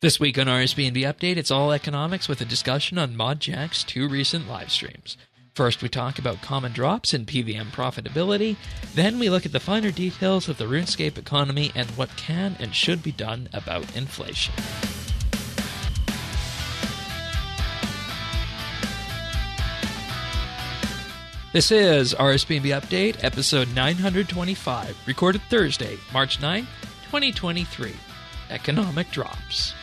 This week on RSBANDB Update, it's all economics with a discussion on ModJack's 2 recent live streams. First, we talk about common drops and PVM profitability. Then we look at the finer details of the RuneScape economy and what can and should be done about inflation. This is RSBANDB Update, episode 925, recorded Thursday, March 9, 2023. Economic drops.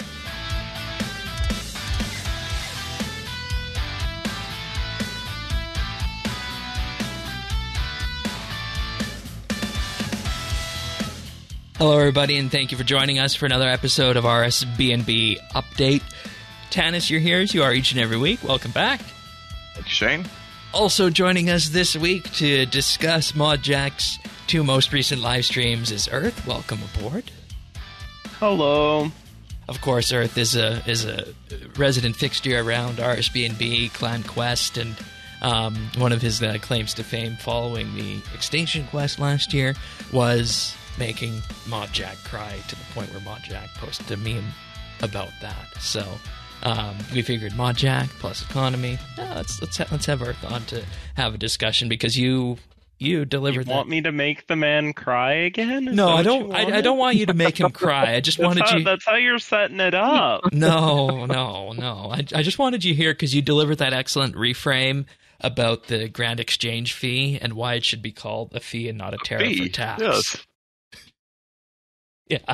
Hello, everybody, and thank you for joining us for another episode of RSBANDB Update. Tanis, you're here as you are each and every week. Welcome back. Thank you, Shane. Also joining us this week to discuss ModJack's 2 most recent live streams is Earth. Welcome aboard. Hello. Of course, Earth is a resident fixture around RSBANDB, Clan Quest, and one of his claims to fame following the Extinction Quest last year was making ModJack cry, to the point where ModJack posted a meme about that. So we figured ModJack plus economy. Let's have Earth on to have a discussion, because you delivered that. You want me to make the man cry again? No, I don't. I don't want you to make him cry. I just wanted you. That's how you're setting it up. No. I just wanted you here because you delivered that excellent reframe about the grand exchange fee and why it should be called a fee and not a tariff or tax. Yes. Yeah,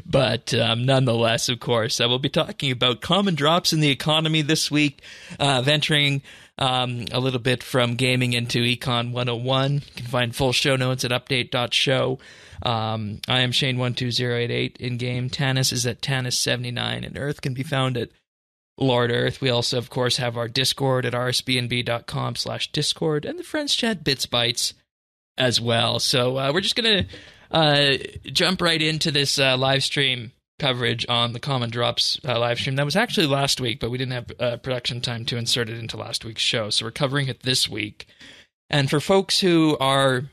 but nonetheless, of course, we'll be talking about common drops in the economy this week, venturing a little bit from gaming into Econ 101. You can find full show notes at update.show. I am Shane12088 in-game. Tanis is at Tanis79, and Earth can be found at Lord Earth. We also, of course, have our Discord at rsbnb.com/discord, and the Friends Chat BitsBytes as well. So we're just going to jump right into this live stream coverage on the Common Drops live stream. That was actually last week, but we didn't have production time to insert it into last week's show, so we're covering it this week. And for folks who are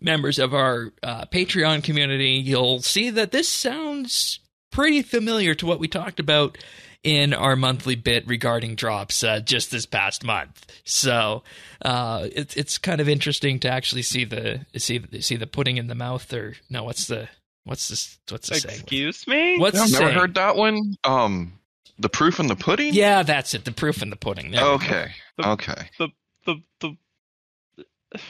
members of our Patreon community, you'll see that this sounds pretty familiar to what we talked about in our monthly bit regarding drops just this past month. So it's kind of interesting to actually see the pudding in the mouth, or no, what's the saying? Excuse me? What's the Never saying? heard that one. The proof in the pudding. Yeah, that's it. The proof in the pudding. There Okay. Okay. God,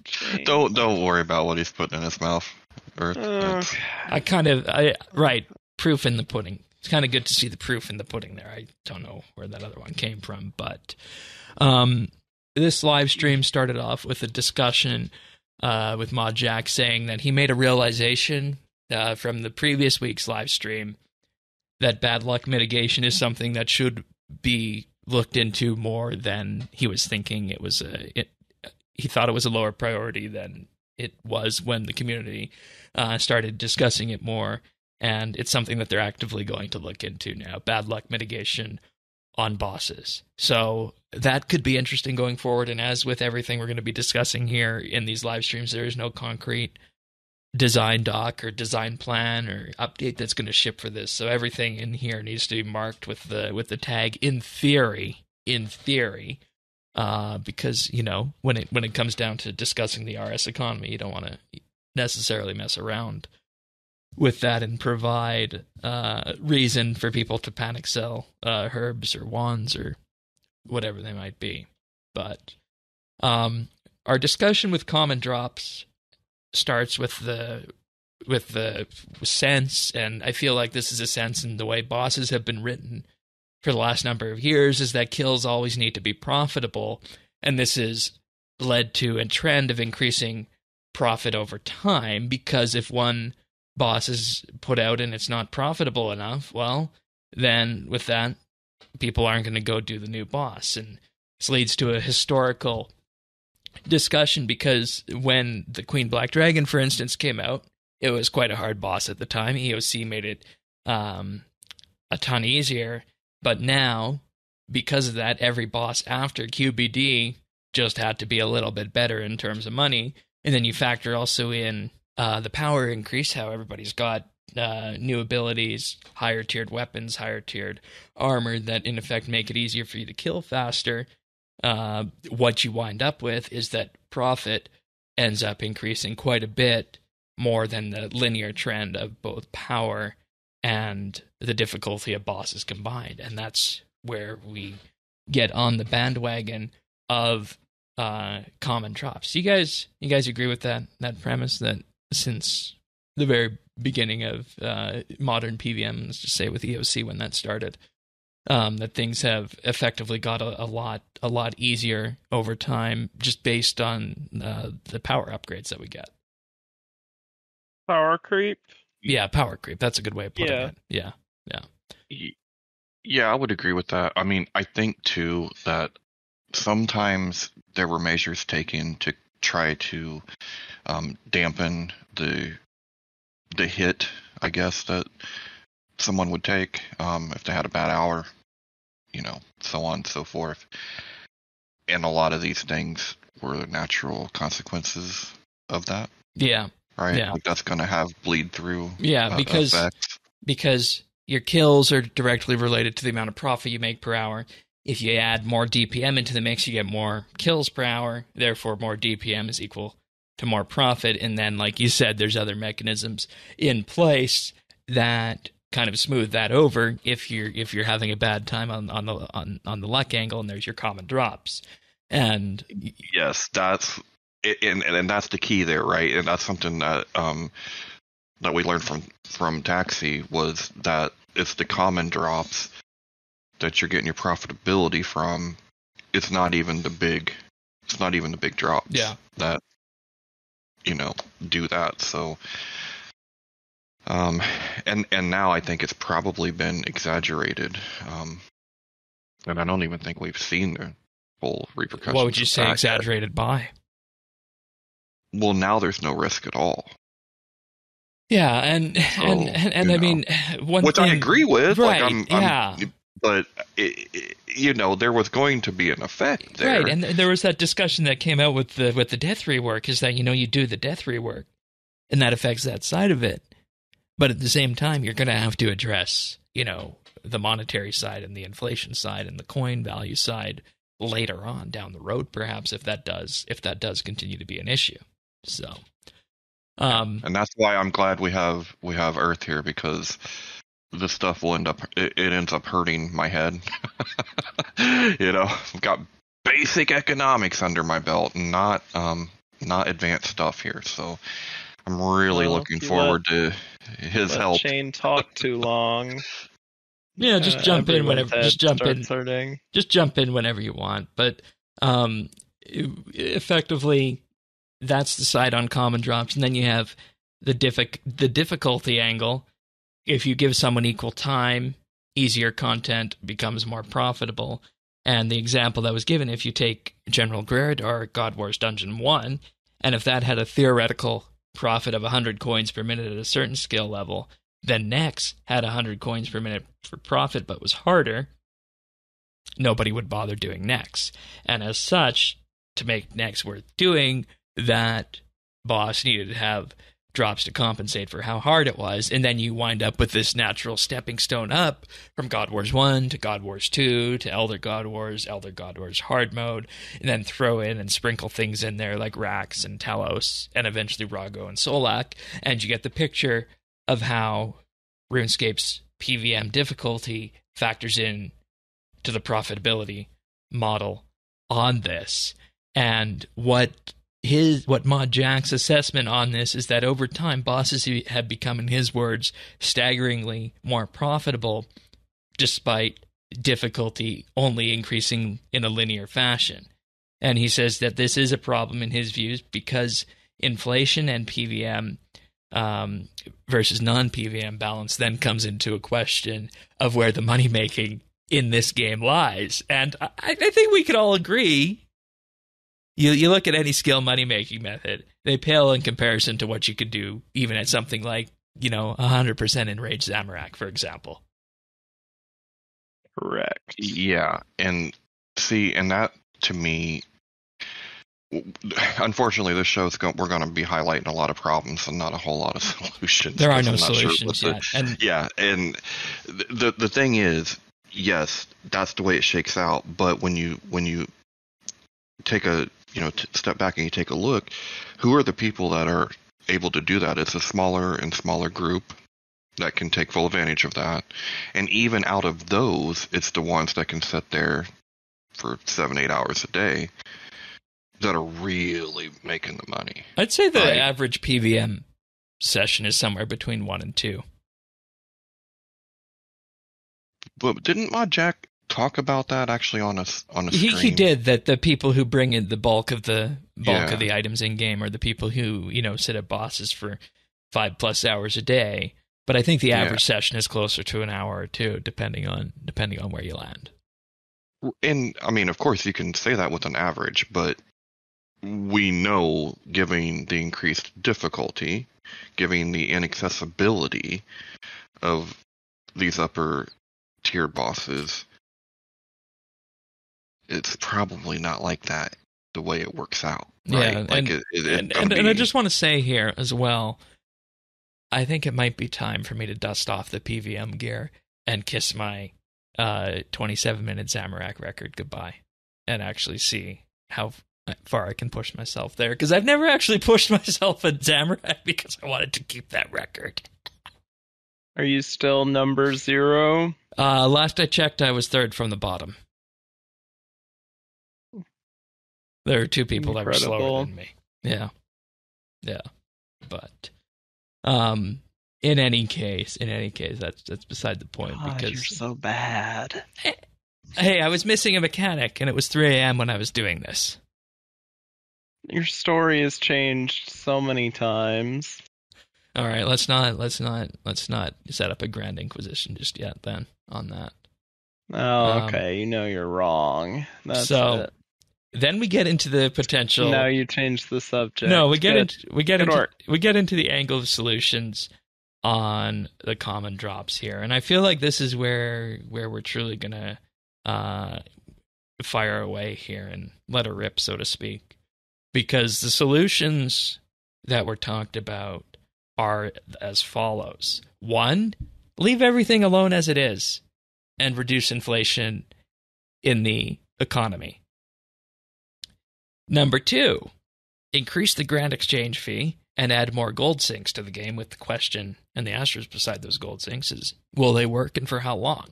Shane. Don't worry about what he's putting in his mouth. Earth. Right. Proof in the pudding. It's kind of good to see the proof in the pudding there. I don't know where that other one came from, but this live stream started off with a discussion with ModJack saying that he made a realization from the previous week's live stream that bad luck mitigation is something that should be looked into more than he was thinking. He thought it was a lower priority than it was when the community started discussing it more. And it's something that they're actively going to look into now, bad luck mitigation on bosses. So that could be interesting going forward. And as with everything we're going to be discussing here in these live streams, there is no concrete design doc or design plan or update that's going to ship for this. So everything in here needs to be marked with the tag in theory, because, you know, when it comes down to discussing the RS economy, you don't want to necessarily mess around with that and provide reason for people to panic sell herbs or wands or whatever they might be. But our discussion with common drops starts with the sense, and I feel like this is a sense in the way bosses have been written for the last number of years, is that kills always need to be profitable, and this has led to a trend of increasing profit over time, because if one boss is put out and it's not profitable enough, well, then with that, people aren't going to go do the new boss. And this leads to a historical discussion, because when the Queen Black Dragon, for instance, came out, it was quite a hard boss at the time. EOC made it a ton easier, but now, because of that, every boss after QBD just had to be a little bit better in terms of money. And then you factor also in the power increase, how everybody's got new abilities, higher tiered weapons, higher tiered armor that in effect make it easier for you to kill faster, what you wind up with is that profit ends up increasing quite a bit more than the linear trend of both power and the difficulty of bosses combined. And that's where we get on the bandwagon of common drops. You guys agree with that premise that since the very beginning of modern PVM, let's just say with EOC when that started, that things have effectively got a lot easier over time just based on the power upgrades that we get. Power creep? Yeah, power creep. That's a good way of putting it. Yeah. Yeah, I would agree with that. I mean, I think too that sometimes there were measures taken to try to dampen the hit, I guess, that someone would take if they had a bad hour, so on and so forth. And a lot of these things were the natural consequences of that. Yeah. Right? Yeah. Like that's going to have bleed through effects. Because your kills are directly related to the amount of profit you make per hour. If you add more DPM into the mix, you get more kills per hour. Therefore, more DPM is equal to more profit. And then, like you said, there's other mechanisms in place that kind of smooth that over if you're having a bad time on the luck angle, and there's your common drops. And yes, that's and that's the key there, right? And that's something that that we learned from Taxi was that it's the common drops that you're getting your profitability from. It's not even the big drops that do that. So and now I think it's probably been exaggerated, and I don't even think we've seen the full repercussions. What would you say exaggerated by? Well, now there's no risk at all. Yeah, and I mean, which I agree with, right? But there was going to be an effect there, right? And there was that discussion that came out with the death rework, is that you do the death rework, and that affects that side of it. But at the same time, you're going to have to address the monetary side and the inflation side and the coin value side later on down the road, perhaps if that does continue to be an issue. So. And that's why I'm glad we have Earth here, because this stuff will it ends up hurting my head. I've got basic economics under my belt, and not advanced stuff here. So I'm really looking forward to his help. Shane talk too long. Yeah, just jump in whenever. Just jump in. Hurting. Just jump in whenever you want. But effectively, that's the side on common drops, and then you have the difficulty angle. If you give someone equal time, easier content becomes more profitable. And the example that was given, if you take General Grid or God Wars Dungeon 1, and if that had a theoretical profit of 100 coins per minute at a certain skill level, then Nex had 100 coins per minute for profit but was harder, nobody would bother doing Nex. And as such, to make Nex worth doing, that boss needed to have drops to compensate for how hard it was, and then you wind up with this natural stepping stone up from God Wars 1 to God Wars 2 to Elder God Wars hard mode, and then throw in and sprinkle things in there like Rax and Talos and eventually Rago and Solak, and you get the picture of how RuneScape's PVM difficulty factors in to the profitability model on this. And what Mod Jack's assessment on this is that over time, bosses have become, in his words, staggeringly more profitable, despite difficulty only increasing in a linear fashion. And he says that this is a problem in his views because inflation and PVM versus non-PVM balance then comes into a question of where the money-making in this game lies. And I think we could all agree. You look at any skill money-making method, they pale in comparison to what you could do even at something like, 100% Enraged Zamorak, for example. Correct. Yeah, and see, and that, to me, unfortunately, this show's we're going to be highlighting a lot of problems and not a whole lot of solutions. There are no I'm not solutions sure yet. And yeah, and the thing is, yes, that's the way it shakes out. But when you take a step back and you take a look, who are the people that are able to do that? It's a smaller and smaller group that can take full advantage of that, and even out of those, it's the ones that can sit there for 7-8 hours a day that are really making the money. I'd say the average PVM session is somewhere between 1 and 2. But didn't Jack talk about that actually on a stream? He did, that the people who bring in the bulk of the items in game are the people who sit at bosses for 5+ hours a day. But I think the average session is closer to an hour or two, depending on where you land. And I mean, of course, you can say that with an average, but we know, given the increased difficulty, given the inaccessibility of these upper tier bosses, it's probably not like that the way it works out. Right? Yeah, and I just want to say here as well, I think it might be time for me to dust off the PVM gear and kiss my 27-minute Zamorak record goodbye and actually see how far I can push myself there, because I've never actually pushed myself at Zamorak because I wanted to keep that record. Are you still number 0? Last I checked, I was 3rd from the bottom. There are 2 people that were slower than me. Yeah. But in any case, that's beside the point. Because you're so bad. Hey, I was missing a mechanic, and it was 3 a.m. when I was doing this. Your story has changed so many times. All right, let's not set up a Grand Inquisition just yet. Then on that. Oh, okay. You're wrong. That's it. Then we get into the potential. Now you change the subject. No, we get into the angle of solutions on the common drops here, and I feel like this is where we're truly gonna fire away here and let her rip, so to speak, because the solutions that were talked about are as follows: 1, leave everything alone as it is, and reduce inflation in the economy. Number 2, increase the grand exchange fee and add more gold sinks to the game, with the question, and the asterisk beside those gold sinks is, will they work and for how long?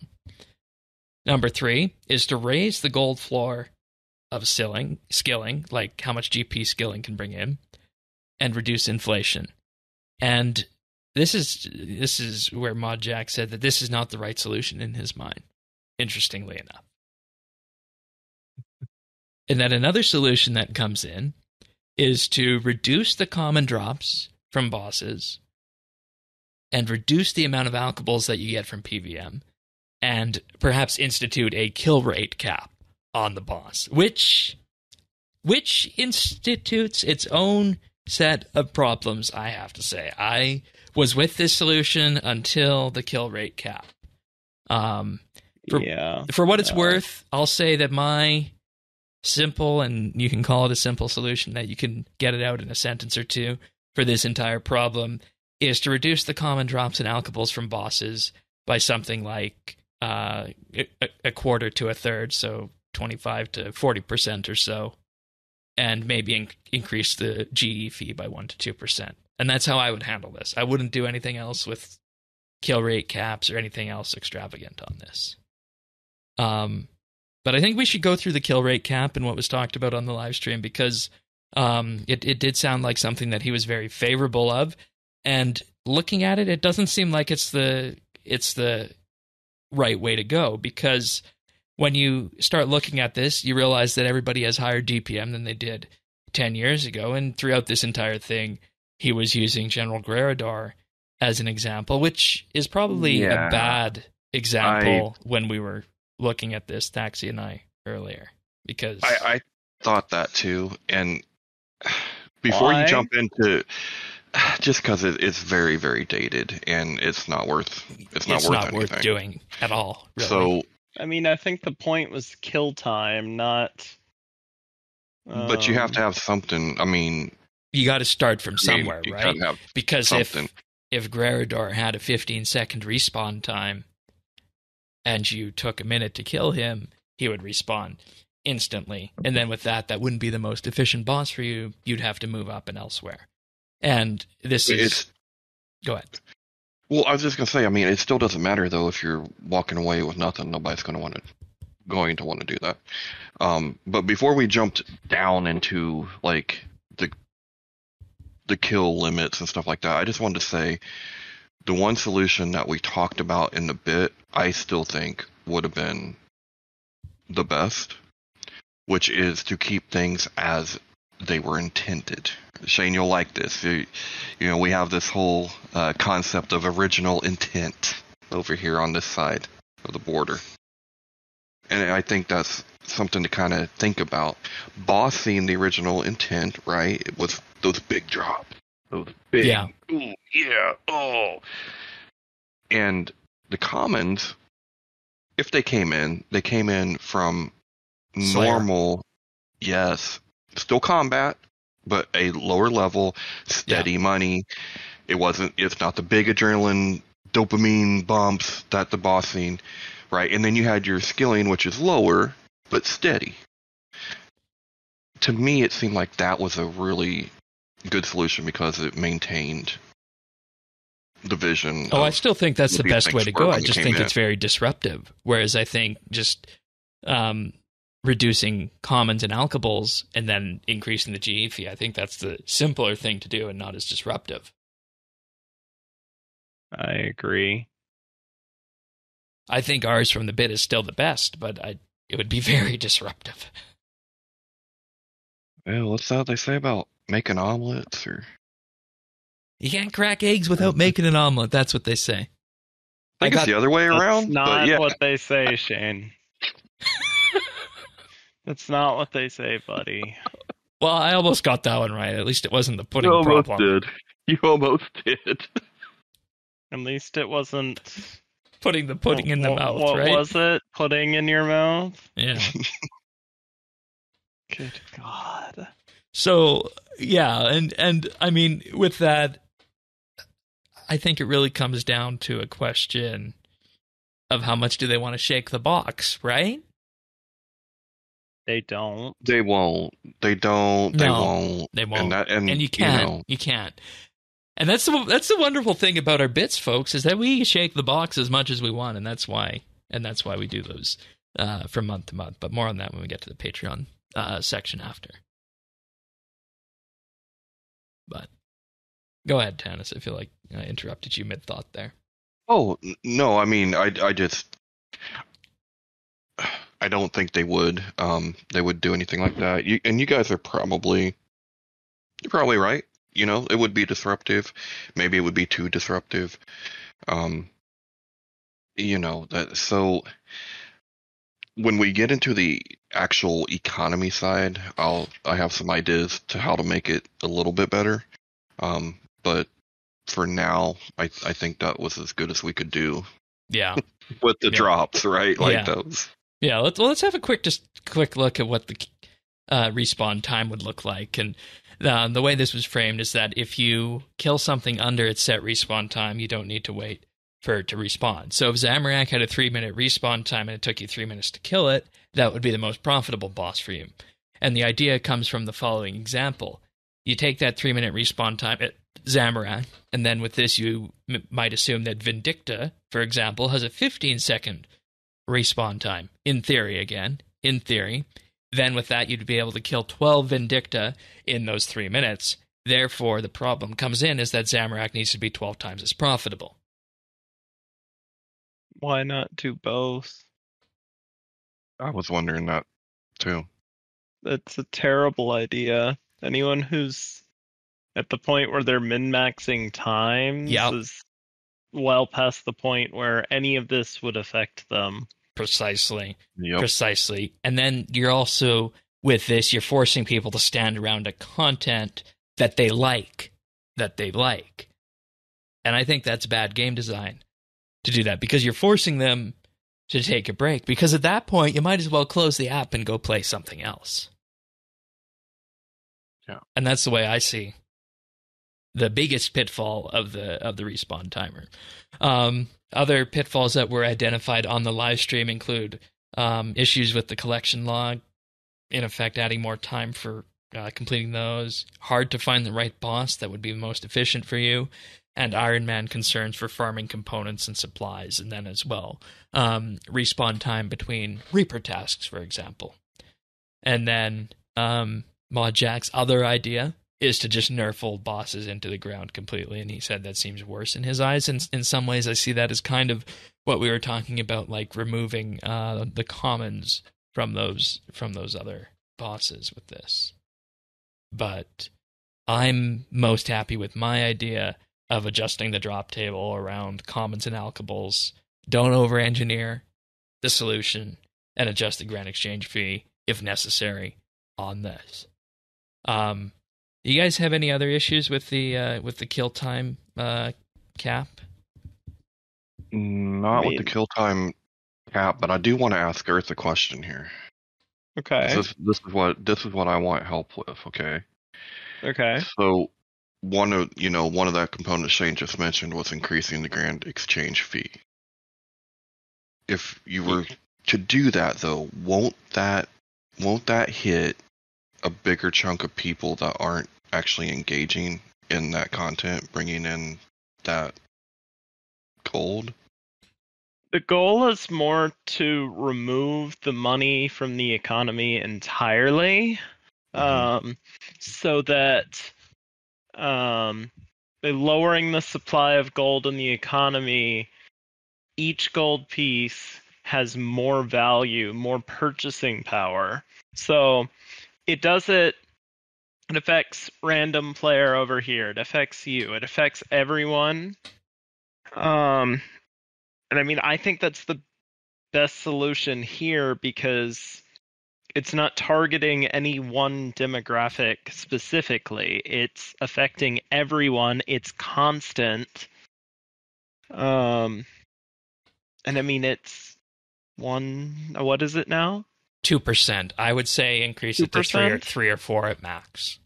Number 3 is to raise the gold floor of skilling, like how much GP skilling can bring in, and reduce inflation. And this is where Mod Jack said that this is not the right solution in his mind, interestingly enough. And then another solution that comes in is to reduce the common drops from bosses and reduce the amount of alkables that you get from PVM, and perhaps institute a kill rate cap on the boss, which institutes its own set of problems, I have to say. I was with this solution until the kill rate cap. For what it's worth, I'll say that my simple, and you can call it a simple solution that you can get it out in a sentence or two for this entire problem, is to reduce the common drops and alkables from bosses by something like a quarter to a third, so 25 to 40% or so, and maybe increase the GE fee by 1 to 2%. And that's how I would handle this. I wouldn't do anything else with kill rate caps or anything else extravagant on this. But I think we should go through the kill rate cap and what was talked about on the live stream, because it did sound like something that he was very favorable of. And looking at it, it doesn't seem like it's the right way to go, because when you start looking at this, you realize that everybody has higher DPM than they did 10 years ago. And throughout this entire thing, he was using General Guerrador as an example, which is probably a bad example when we were looking at this, Taxi and I, earlier, because I thought that too. And before you jump into, just because it's very, very dated and it's not worth anything. Doing at all, really. So I mean, I think the point was kill time, not But you have to have something. I mean, you got to start from somewhere, you right? gotta have Because something. if Greridor had a 15-second respawn time, and you took a minute to kill him, he would respawn instantly. And then with that wouldn't be the most efficient boss for you. You'd have to move up and elsewhere. And this is... Go ahead. Well, I was just going to say, I mean, it still doesn't matter, though, if you're walking away with nothing. Nobody's going to want to do that. But before we jumped down into, like, the kill limits and stuff like that, I just wanted to say the one solution that we talked about in the bit, I still think would have been the best, which is to keep things as they were intended. Shane, you'll like this. You know, we have this whole concept of original intent over here on this side of the border. And I think that's something to kind of think about. Bossing the original intent, right? It was those big drops. Those big, yeah. Ooh, yeah, oh. And the commons, if they came in from Slayer. Normal, yes, still combat, but a lower level, steady money. It's not the big adrenaline, dopamine bumps that the bossing, right? And then you had your skilling, which is lower, but steady. To me, it seemed like that was a really good solution because it maintained the vision. I still think that's the best way to go. I just think in. it's very disruptive. Whereas I think just reducing commons and alkables and then increasing the GE fee, I think that's the simpler thing to do and not as disruptive. I agree. I think ours from the bit is still the best, but it would be very disruptive. Well, what's that they say about making omelets? Or you can't crack eggs without making an omelet. That's what they say. I think it's the other way around. That's not what they say, Shane. That's not what they say, buddy. Well, I almost got that one right. At least it wasn't the pudding problem. You almost did. At least it wasn't putting the pudding in the mouth, right? What was it? Pudding in your mouth? Yeah. Good God. So, yeah, and I mean, with that, I think it really comes down to a question of how much do they want to shake the box, right? They don't. They won't. They don't. They won't. They won't. And you can't. You can't. And that's the wonderful thing about our bits, folks, is that we shake the box as much as we want, and that's why we do those from month to month. But more on that when we get to the Patreon section after. But go ahead, Tanis. I feel like I interrupted you mid-thought there. Oh, no, I mean, I don't think they would do anything like that. You guys are probably right. You know, it would be disruptive. Maybe it would be too disruptive. You know, so when we get into the actual economy side, I have some ideas to how to make it a little bit better. But for now, I think that was as good as we could do. Yeah. With the drops, right? Like those. Yeah, let's have a quick look at what the respawn time would look like. And the way this was framed is that if you kill something under its set respawn time, you don't need to wait for it to respawn. So if Zamorak had a 3-minute respawn time and it took you 3 minutes to kill it, that would be the most profitable boss for you. And the idea comes from the following example. You take that 3-minute respawn time at Zamorak, and then with this you might assume that Vindicta, for example, has a 15-second respawn time. In theory, then with that you'd be able to kill 12 Vindicta in those 3 minutes. Therefore, the problem comes in is that Zamorak needs to be 12 times as profitable. Why not do both? I was wondering that too. That's a terrible idea. Anyone who's at the point where they're min-maxing times is well past the point where any of this would affect them. Precisely. Yep. Precisely. And then you're also, with this, you're forcing people to stand around a content that they like. And I think that's bad game design to do that, because you're forcing them to take a break. Because at that point, you might as well close the app and go play something else. Yeah. And that's the way I see the biggest pitfall of the respawn timer. Other pitfalls that were identified on the live stream include issues with the collection log, in effect adding more time for completing those, hard to find the right boss that would be most efficient for you, and Iron Man concerns for farming components and supplies, and then as well respawn time between Reaper tasks, for example. And then Mod Jack's other idea is to just nerf old bosses into the ground completely, and he said that seems worse in his eyes. And in some ways, I see that as kind of what we were talking about, like removing the commons from those other bosses with this. But I'm most happy with my idea of adjusting the drop table around commons and alkables. Don't over-engineer the solution, and adjust the grand exchange fee if necessary on this. You guys have any other issues with the kill time cap? Not with the kill time cap, but I do want to ask Earth a question here. Okay. This is what I want help with. Okay. Okay. So one of that component Shane just mentioned was increasing the grand exchange fee. If you were to do that, though, won't that hit a bigger chunk of people that aren't actually engaging in that content, bringing in that gold? The goal is more to remove the money from the economy entirely, so that by lowering the supply of gold in the economy, each gold piece has more value, more purchasing power. So it affects random player over here. It affects you. It affects everyone. And I mean, I think that's the best solution here because it's not targeting any one demographic specifically. It's affecting everyone. It's constant. And I mean, it's what is it now? 2%. I would say increase 2%? It to 3 or 4 at max.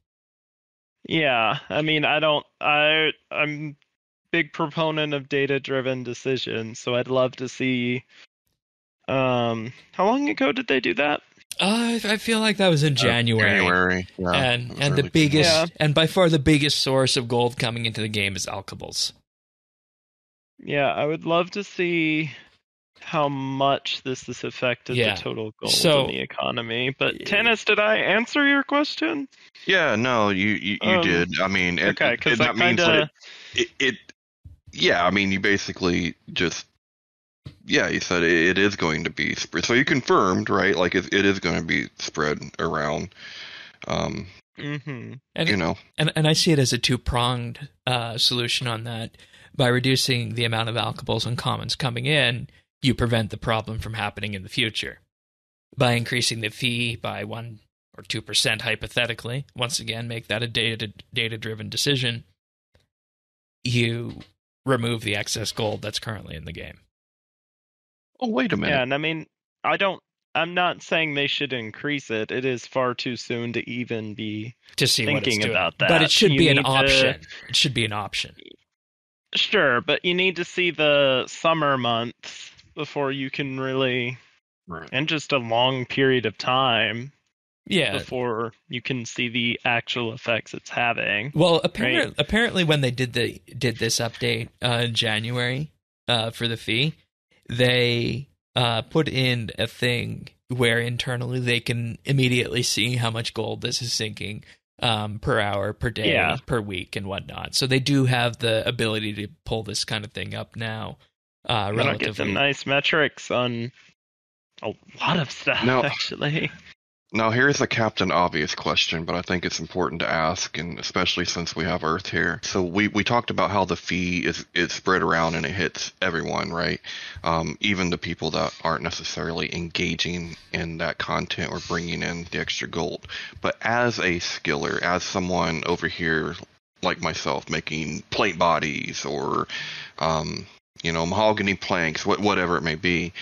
Yeah, I mean, I'm big proponent of data-driven decisions, so I'd love to see. How long ago did they do that? I feel like that was in January. Yeah, and the biggest and by far the biggest source of gold coming into the game is alkables. Yeah, I would love to see how much this has affected the total gold in the economy. But Tennis, did I answer your question? Yeah, no, you did. I mean, okay, because that means that it. Yeah, I mean, you basically just. Yeah, you said it is going to be spread. So you confirmed, right? Like it is going to be spread around. And And I see it as a two-pronged solution on that. By reducing the amount of alkables and commons coming in, you prevent the problem from happening in the future. By increasing the fee by 1 or 2% hypothetically, once again, make that a data-driven decision, you remove the excess gold that's currently in the game. Oh, wait a minute. Yeah, and I mean, I'm not saying they should increase it. It is far too soon to even be thinking about that. But it should be an option. It should be an option. Sure, but you need to see the summer months before you can really, and just a long period of time, before you can see the actual effects it's having. Well, apparently, when they did this update in January for the fee, they put in a thing where internally they can immediately see how much gold this is sinking per hour, per day, per week, and whatnot. So they do have the ability to pull this kind of thing up now. Relatively. Get some nice metrics on a lot of stuff, actually. Now, here's a Captain Obvious question, but I think it's important to ask, and especially since we have Earth here. So we talked about how the fee is spread around and it hits everyone, right? Even the people that aren't necessarily engaging in that content or bringing in the extra gold. But as a skiller, as someone over here like myself making plate bodies or, mahogany planks, whatever it may be,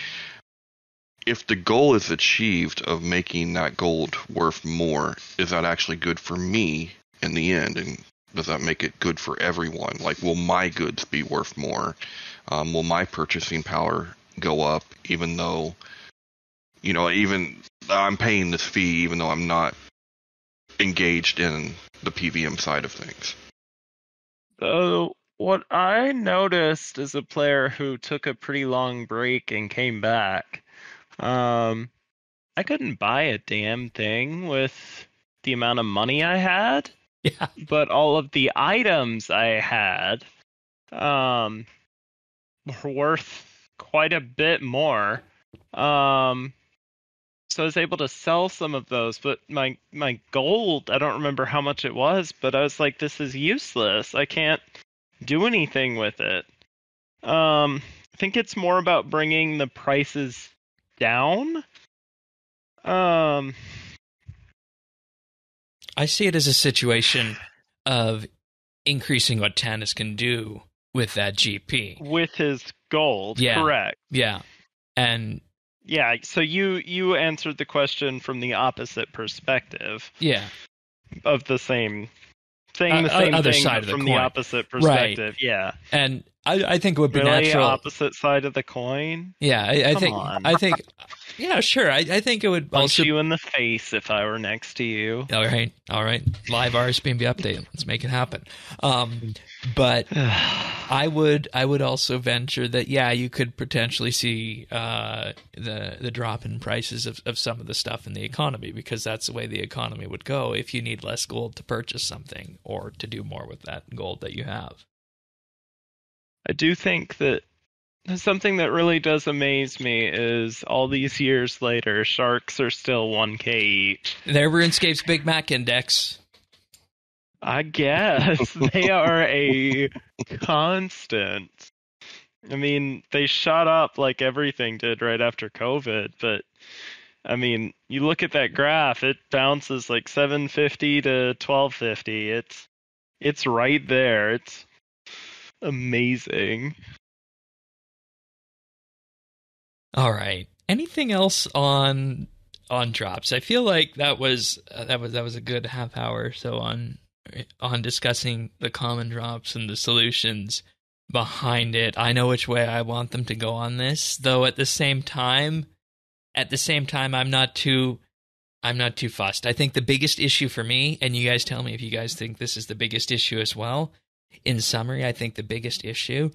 if the goal is achieved of making that gold worth more, is that actually good for me in the end? And does that make it good for everyone? Like, will my goods be worth more? Will my purchasing power go up, even though, even I'm paying this fee, even though I'm not engaged in the PVM side of things? So what I noticed as a player who took a pretty long break and came back, I couldn't buy a damn thing with the amount of money I had. Yeah. But all of the items I had were worth quite a bit more. So I was able to sell some of those, but my gold, I don't remember how much it was, but I was like, this is useless. I can't do anything with it. I think it's more about bringing the prices down. I see it as a situation of increasing what Tannis can do with that GP. With his gold, yeah. Correct. Yeah. And yeah, so you answered the question from the opposite perspective. Yeah. Of the same saying the same other thing side of the from coin. the opposite perspective. Right. Yeah. And I think it would be really natural. Opposite side of the coin? Yeah, I think on. I think yeah, sure. I think it would Punch also you in the face if I were next to you. All right. Live RSBANDB update. Let's make it happen. But I would also venture that you could potentially see the drop in prices of some of the stuff in the economy, because that's the way the economy would go if you need less gold to purchase something or to do more with that gold that you have. I do think that something that really does amaze me is all these years later, sharks are still 1K each. They're RuneScape's Big Mac Index. I guess. They are a constant. I mean, they shot up like everything did right after COVID, but I mean, you look at that graph, it bounces like 750 to 1250. It's right there. It's amazing. All right. Anything else on drops? I feel like that was a good half hour or so on discussing the common drops and the solutions behind it. I know which way I want them to go on this, though at the same time I'm not too fussed. I think the biggest issue for me, and you guys tell me if you guys think this is the biggest issue as well, in summary, I think the biggest issue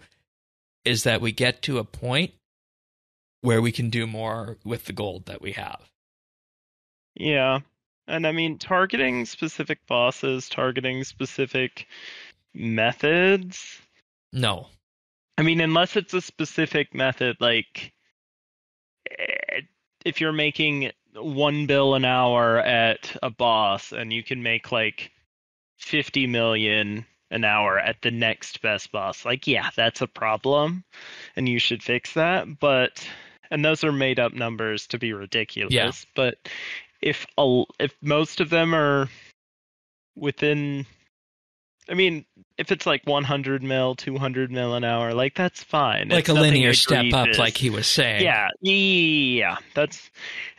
is that we get to a point where we can do more with the gold that we have. Yeah. And I mean, targeting specific bosses, targeting specific methods. No. I mean, unless it's a specific method, like if you're making 1 bill an hour at a boss and you can make like 50 million an hour at the next best boss, like, yeah, that's a problem and you should fix that. And those are made up numbers to be ridiculous. Yeah. But if most of them are within, I mean, if it's like 100 mil, 200 mil an hour, like that's fine. Like it's a linear step up, like he was saying. Yeah.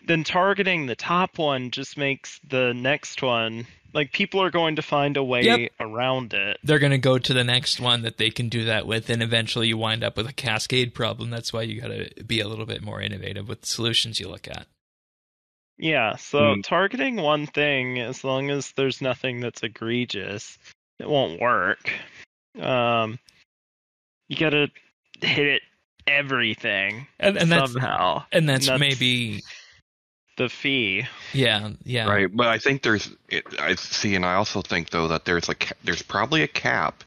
Then targeting the top one just makes the next one, like, people are going to find a way around it. They're going to go to the next one that they can do that with, and eventually you wind up with a cascade problem. That's why you got to be a little bit more innovative with the solutions you look at. Yeah, so targeting one thing, as long as there's nothing that's egregious, it won't work. You got to hit everything and somehow. And that's maybe the fee. Yeah. Right, but I think and I also think though that there's probably a cap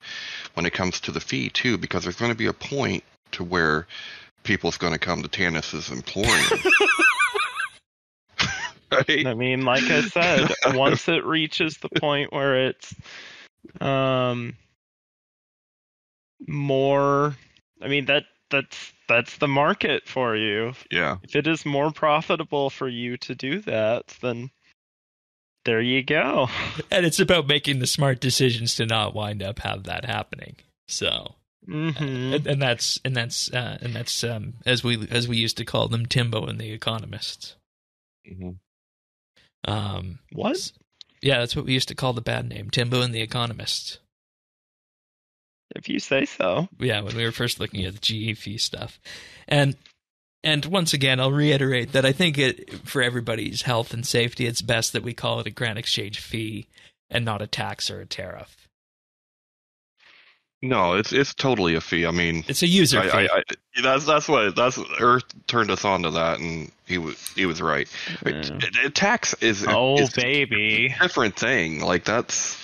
when it comes to the fee too, because there's going to be a point to where people's going to come to Tannis's imploring. Right? I mean, like I said, once it reaches the point where it's more, I mean, that's the market for you. Yeah. If it is more profitable for you to do that, then there you go. And it's about making the smart decisions to not wind up have that happening. So and that's as we used to call them, Timbo and the Economists. What? Yeah, that's what we used to call the band name, Timbo and the Economists. If you say so. Yeah, when we were first looking at the GE fee stuff. And once again, I'll reiterate that I think for everybody's health and safety, it's best that we call it a grant exchange fee and not a tax or a tariff. No, it's totally a fee. I mean, it's a user fee. That's Earth turned us on to that, and he was right. Tax is baby, a different thing. Like that's.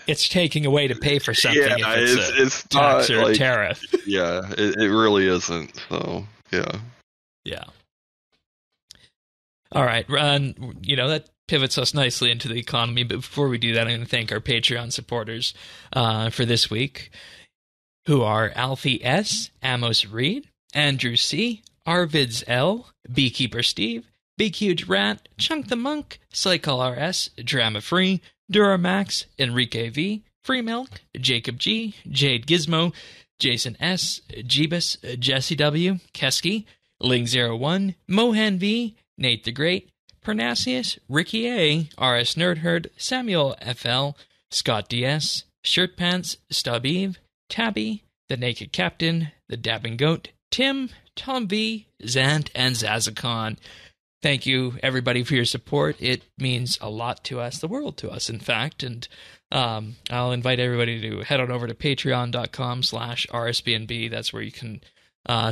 It's taking away to pay for something. Yeah, if it's tax not or like, a tariff. Yeah, it really isn't. So yeah. Yeah. All right, Ron. That pivots us nicely into the economy. But before we do that, I'm going to thank our Patreon supporters for this week, who are Alfie S, Amos Reed, Andrew C, Arvids L, Beekeeper Steve, Big Huge Rat, Chunk the Monk, Cycle RS, Drama Free, Duramax, Enrique V, Free Milk, Jacob G, Jade Gizmo, Jason S, Jeebus, Jesse W, Kesky, Ling01, Mohan V, Nate the Great, Parnassius, Ricky A, RS Nerdherd, Samuel FL, Scott DS, Shirtpants, Stub Eve, Tabby, The Naked Captain, The Dabbing Goat, Tim, Tom V, Zant, and Zazakon. Thank you, everybody, for your support. It means a lot to us, the world to us, in fact. And I'll invite everybody to head on over to patreon.com/RSBANB. That's where you can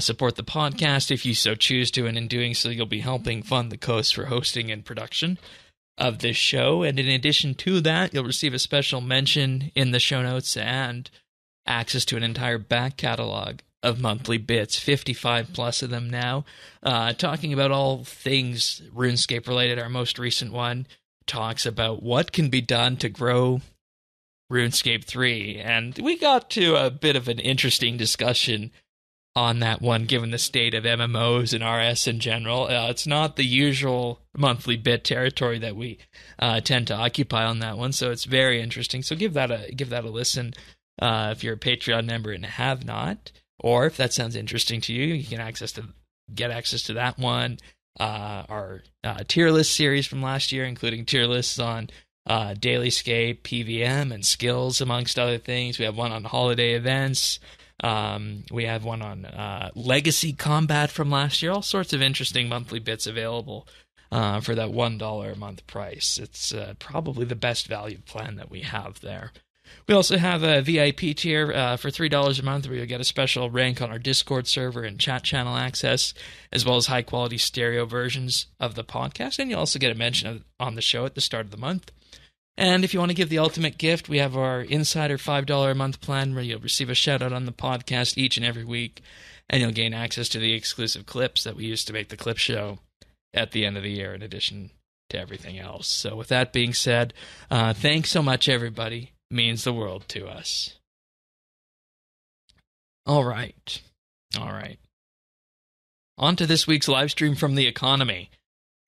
support the podcast if you so choose to. And in doing so, you'll be helping fund the costs for hosting and production of this show. And in addition to that, you'll receive a special mention in the show notes and access to an entire back catalog of monthly bits, 55 plus of them now, talking about all things RuneScape related. Our most recent one talks about what can be done to grow RuneScape 3, and we got to a bit of an interesting discussion on that one, given the state of MMOs and RS in general. It's not the usual monthly bit territory that we tend to occupy on that one, so it's very interesting. So give that a listen if you're a Patreon member and have not. Or if that sounds interesting to you, you can get access to that one. Our tier list series from last year, including tier lists on Dailyscape, PVM, and skills, amongst other things. We have one on holiday events. We have one on legacy combat from last year. All sorts of interesting monthly bits available for that $1 a month price. It's probably the best value plan that we have there. We also have a VIP tier for $3 a month where you'll get a special rank on our Discord server and chat channel access, as well as high-quality stereo versions of the podcast, and you'll also get a mention on the show at the start of the month. And if you want to give the ultimate gift, we have our Insider $5 a month plan where you'll receive a shout-out on the podcast each and every week, and you'll gain access to the exclusive clips that we use to make the clip show at the end of the year, in addition to everything else. So with that being said, thanks so much, everybody. Means the world to us. All right. On to this week's live stream from the economy.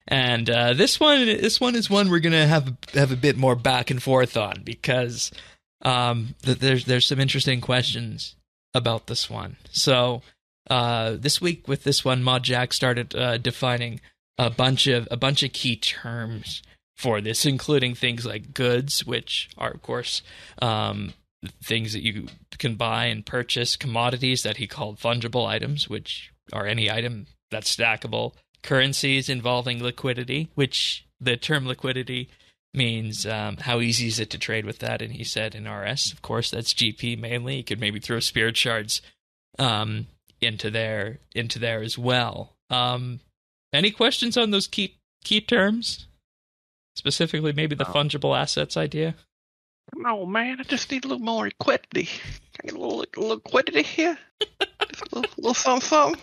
And this one is one we're going to have a bit more back and forth on, because there's some interesting questions about this one. So this week with this one, ModJack started defining a bunch of key terms for this, including things like goods, which are, of course, things that you can buy and purchase, commodities that he called fungible items, which are any item that's stackable, currencies involving liquidity, which the term liquidity means how easy is it to trade with that, and he said in RS, of course, that's GP mainly. You could maybe throw spirit shards into there as well. Any questions on those key terms? Specifically, maybe the fungible assets idea? No, man, I just need a little more liquidity. Can I get a little liquidity here? Just a little something.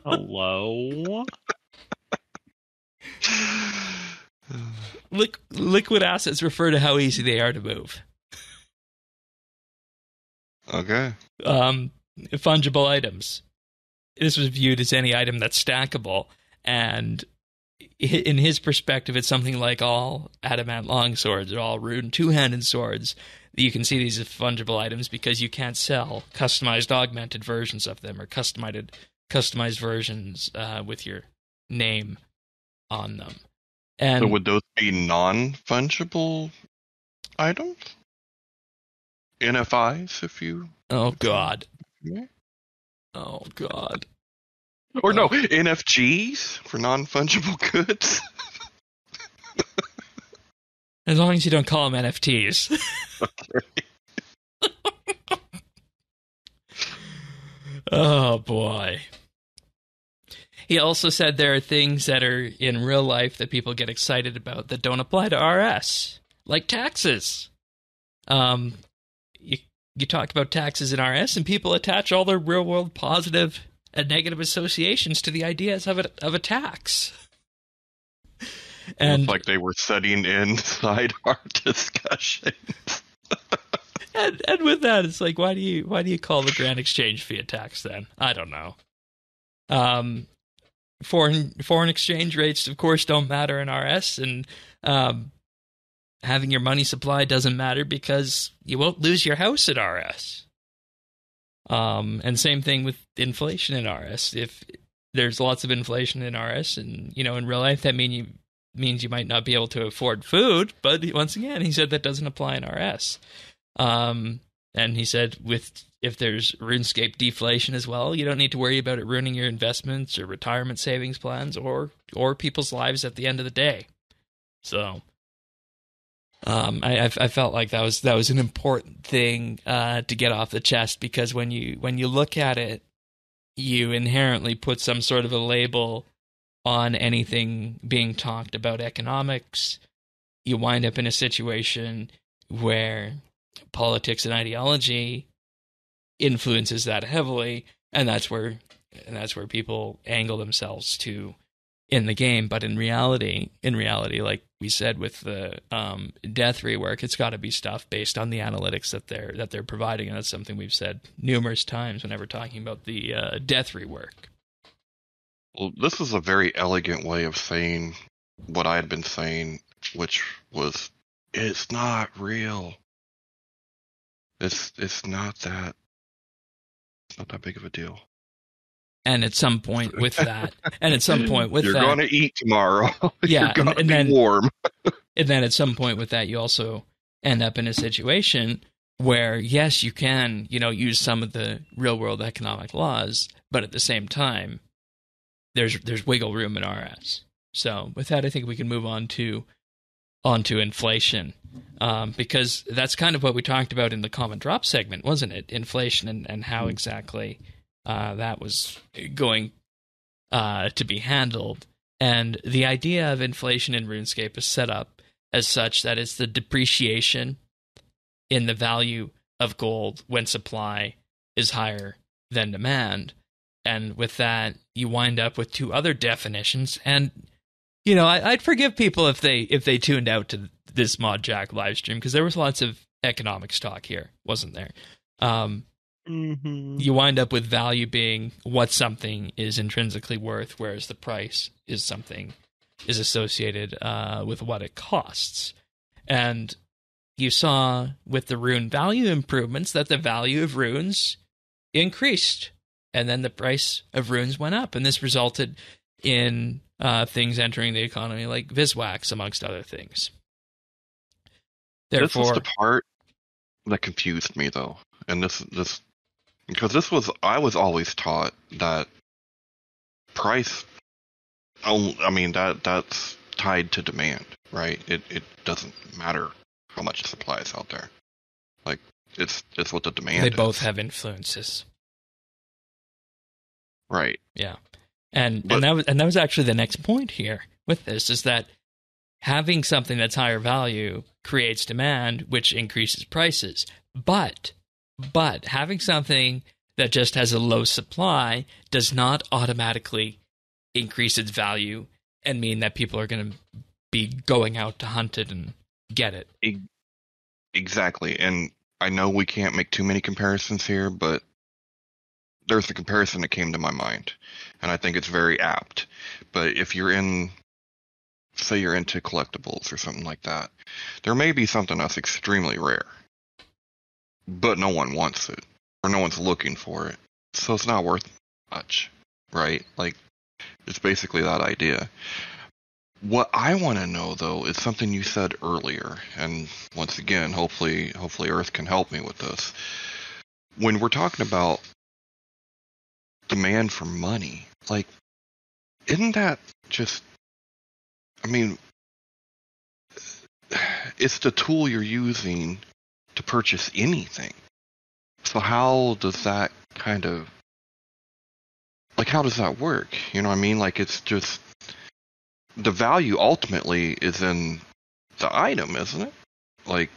Hello? Liquid assets refer to how easy they are to move. Okay. Fungible items. This was viewed as any item that's stackable, and in his perspective, it's something like all adamant longswords or all rune two-handed swords. You can see these as fungible items because you can't sell customized augmented versions of them or customized versions with your name on them. And so would those be non-fungible items? NFIs, if you... Oh, God. Yeah. Oh, God. Or no, NFGs for non-fungible goods? As long as you don't call them NFTs. Oh, boy. He also said there are things that are in real life that people get excited about that don't apply to RS, like taxes. You talk about taxes in RS, and people attach all their real-world positive and negative associations to the ideas of a tax. And it's like they were sitting inside our discussions. and with that, it's like, why do you call the grand exchange fee a tax then? I don't know. Foreign exchange rates, of course, don't matter in RS, and having your money supply doesn't matter because you won't lose your house at RS. And same thing with inflation in RS. If there's lots of inflation in RS, and in real life that means you might not be able to afford food, but once again, he said that doesn't apply in RS. And he said if there's RuneScape deflation as well, you don't need to worry about it ruining your investments or retirement savings plans or people's lives at the end of the day. So I felt like that was an important thing to get off the chest, because when you look at it, you inherently put some sort of a label on anything being talked about economics. You wind up in a situation where politics and ideology influences that heavily, and that's where people angle themselves to in the game. But in reality, like we said with the death rework, it's got to be stuff based on the analytics that they're providing, and that's something we've said numerous times whenever talking about the death rework. Well, this is a very elegant way of saying what I had been saying, which was, it's not real. It's not that big of a deal. And at some point with that, you're going to eat tomorrow. Yeah, you're going to be warm. And then at some point with that, you also end up in a situation where, yes, you can, use some of the real world economic laws, but at the same time, there's wiggle room in RS. So with that, I think we can move on to inflation, because that's kind of what we talked about in the common drop segment, wasn't it? Inflation and how exactly that was going to be handled. And the idea of inflation in RuneScape is set up as such that it's the depreciation in the value of gold when supply is higher than demand. And with that, you wind up with two other definitions. And I'd forgive people if they tuned out to this Mod Jack live stream, because there was lots of economics talk here, wasn't there? You wind up with value being what something is intrinsically worth, whereas the price is associated with what it costs. And you saw with the rune value improvements that the value of runes increased, and then the price of runes went up, and this resulted in things entering the economy like Viswax, amongst other things. Therefore, this is the part that confused me, though, and this because I was always taught that price. That's tied to demand, right? It doesn't matter how much supply is out there. Like it's what the demand. They both have influences. Right. Yeah. And that was actually the next point here with this, is that having something that's higher value creates demand, which increases prices. But having something that just has a low supply does not automatically increase its value and mean that people are going to be going out to hunt it and get it. Exactly. And I know we can't make too many comparisons here, but there's a comparison that came to my mind, and I think it's very apt. But if you're in say you're into collectibles or something like that, there may be something that's extremely rare, but no one wants it or no one's looking for it, so it's not worth much, right? Like, it's basically that idea. What I want to know, though, is something you said earlier, and once again, hopefully Earth can help me with this. When we're talking about demand for money, like, isn't that just, I mean, it's the tool you're using to purchase anything. So how does that kind of, like, how does that work? You know what I mean? Like, it's just, the value ultimately is in the item, isn't it? Like,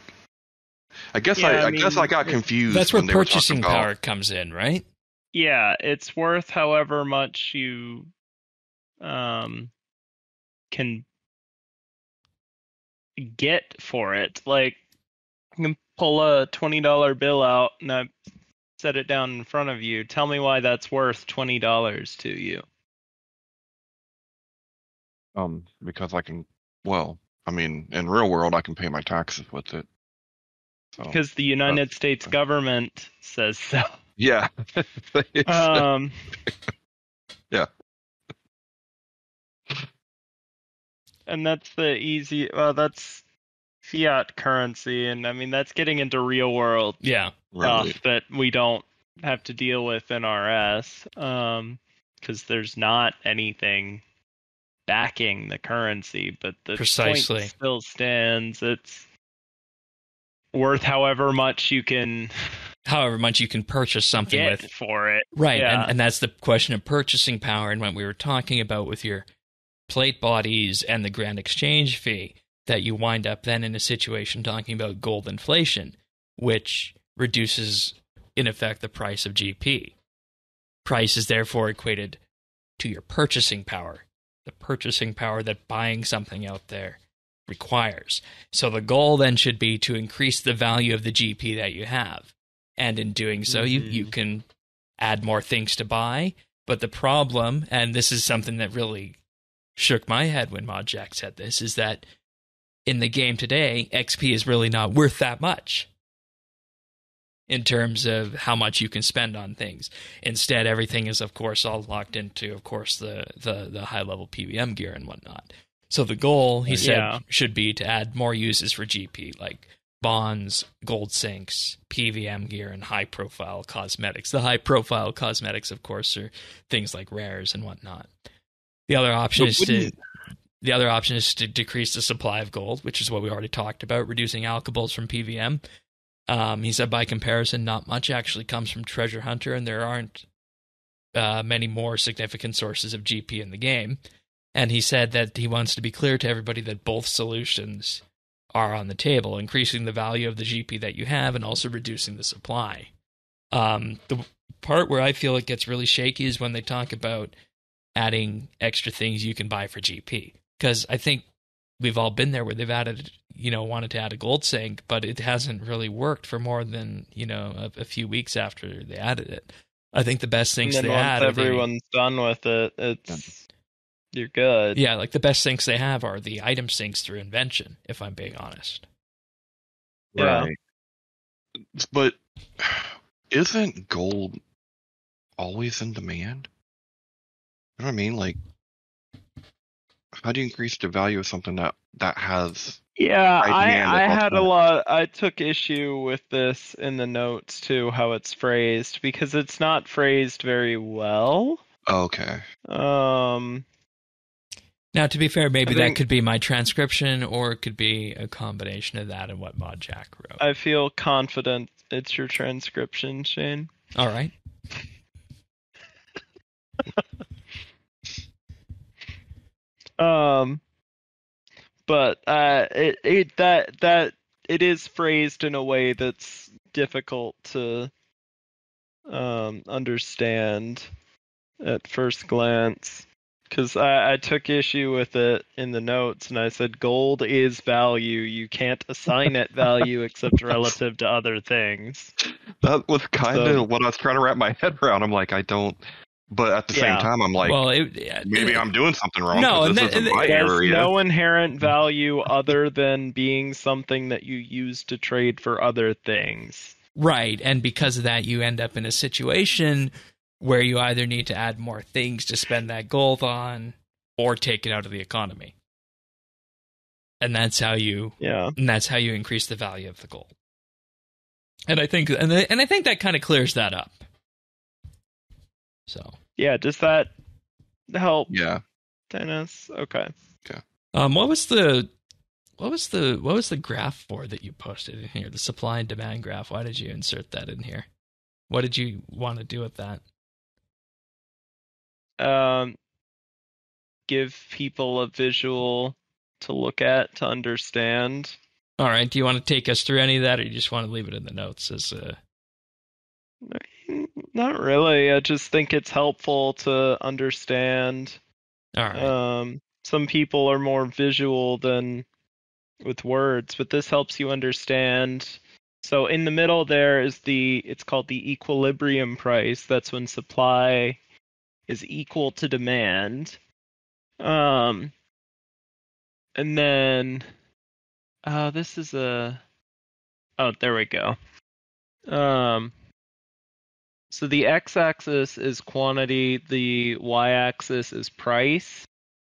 I guess I guess I got confused. That's where purchasing power comes in, right? Yeah, it's worth however much you can get for it. Like, you can pull a $20 bill out and I set it down in front of you. Tell me why that's worth $20 to you. Because I can, well, I mean, in real world, I can pay my taxes with it. So, because the United States government says so. Yeah. Yeah. And that's that's fiat currency, and I mean that's getting into real world stuff that we don't have to deal with in RS, because there's not anything backing the currency, but the point still stands. It's worth however much you can purchase something get with for it, right? Yeah. And that's the question of purchasing power, and what we were talking about with your plate bodies and the grand exchange fee, that you wind up then in a situation talking about gold inflation, which reduces, in effect, the price of GP. Price is therefore equated to your purchasing power, the purchasing power that buying something out there requires. So the goal then should be to increase the value of the GP that you have. And in doing so, you can add more things to buy. But the problem, and this is something that really shook my head when ModJack said this, is that in the game today, XP is really not worth that much in terms of how much you can spend on things. Instead, everything is, of course, all locked into, of course, the high-level PVM gear and whatnot. So the goal, he said, should be to add more uses for GP, like bonds, gold sinks, PVM gear, and high-profile cosmetics. The high-profile cosmetics, of course, are things like rares and whatnot. The other option is to decrease the supply of gold, which is what we already talked about, reducing alkables from PVM. He said, by comparison, not much actually comes from Treasure Hunter, and there aren't many more significant sources of GP in the game. And he said that he wants to be clear to everybody that both solutions are on the table, increasing the value of the GP that you have and also reducing the supply. The part where I feel it gets really shaky is when they talk about adding extra things you can buy for GP. Because I think we've all been there where they've added, wanted to add a gold sink, but it hasn't really worked for more than, a few weeks after they added it. I think the best things they add once everyone's done with it, you're good. Yeah, like the best sinks they have are the item sinks through invention, if I'm being honest. Right. Yeah. But isn't gold always in demand? You know what I mean? Like, how do you increase the value of something that has... Yeah, I had a lot... I took issue with this in the notes, too, how it's phrased, because it's not phrased very well. Okay. Now, to be fair, maybe that could be my transcription, or it could be a combination of that and what ModJack wrote. I feel confident it's your transcription, Shane. All right. But it is phrased in a way that's difficult to understand at first glance. Because I took issue with it in the notes, and I said gold is value. You can't assign it value except relative to other things. That was kind of what I was trying to wrap my head around. I'm like, I don't But at the same time, I'm like, well, maybe I'm doing something wrong. No, and this isn't my there's area. no inherent value other than being something that you use to trade for other things. Right, and because of that, you end up in a situation where you either need to add more things to spend that gold on, or take it out of the economy. And that's how you increase the value of the gold. And I think that kind of clears that up. So yeah, does that help? Yeah, Dennis. Okay. What was the graph for that you posted in here? The supply and demand graph. Why did you insert that in here? What did you want to do with that? Give people a visual to look at, to understand. All right. Do you want to take us through any of that, or you just want to leave it in the notes as Not really. I just think it's helpful to understand. All right. Some people are more visual than with words, but this helps you understand. So in the middle there is it's called the equilibrium price. That's when supply is equal to demand. And then this is there we go. So the x-axis is quantity, the y-axis is price.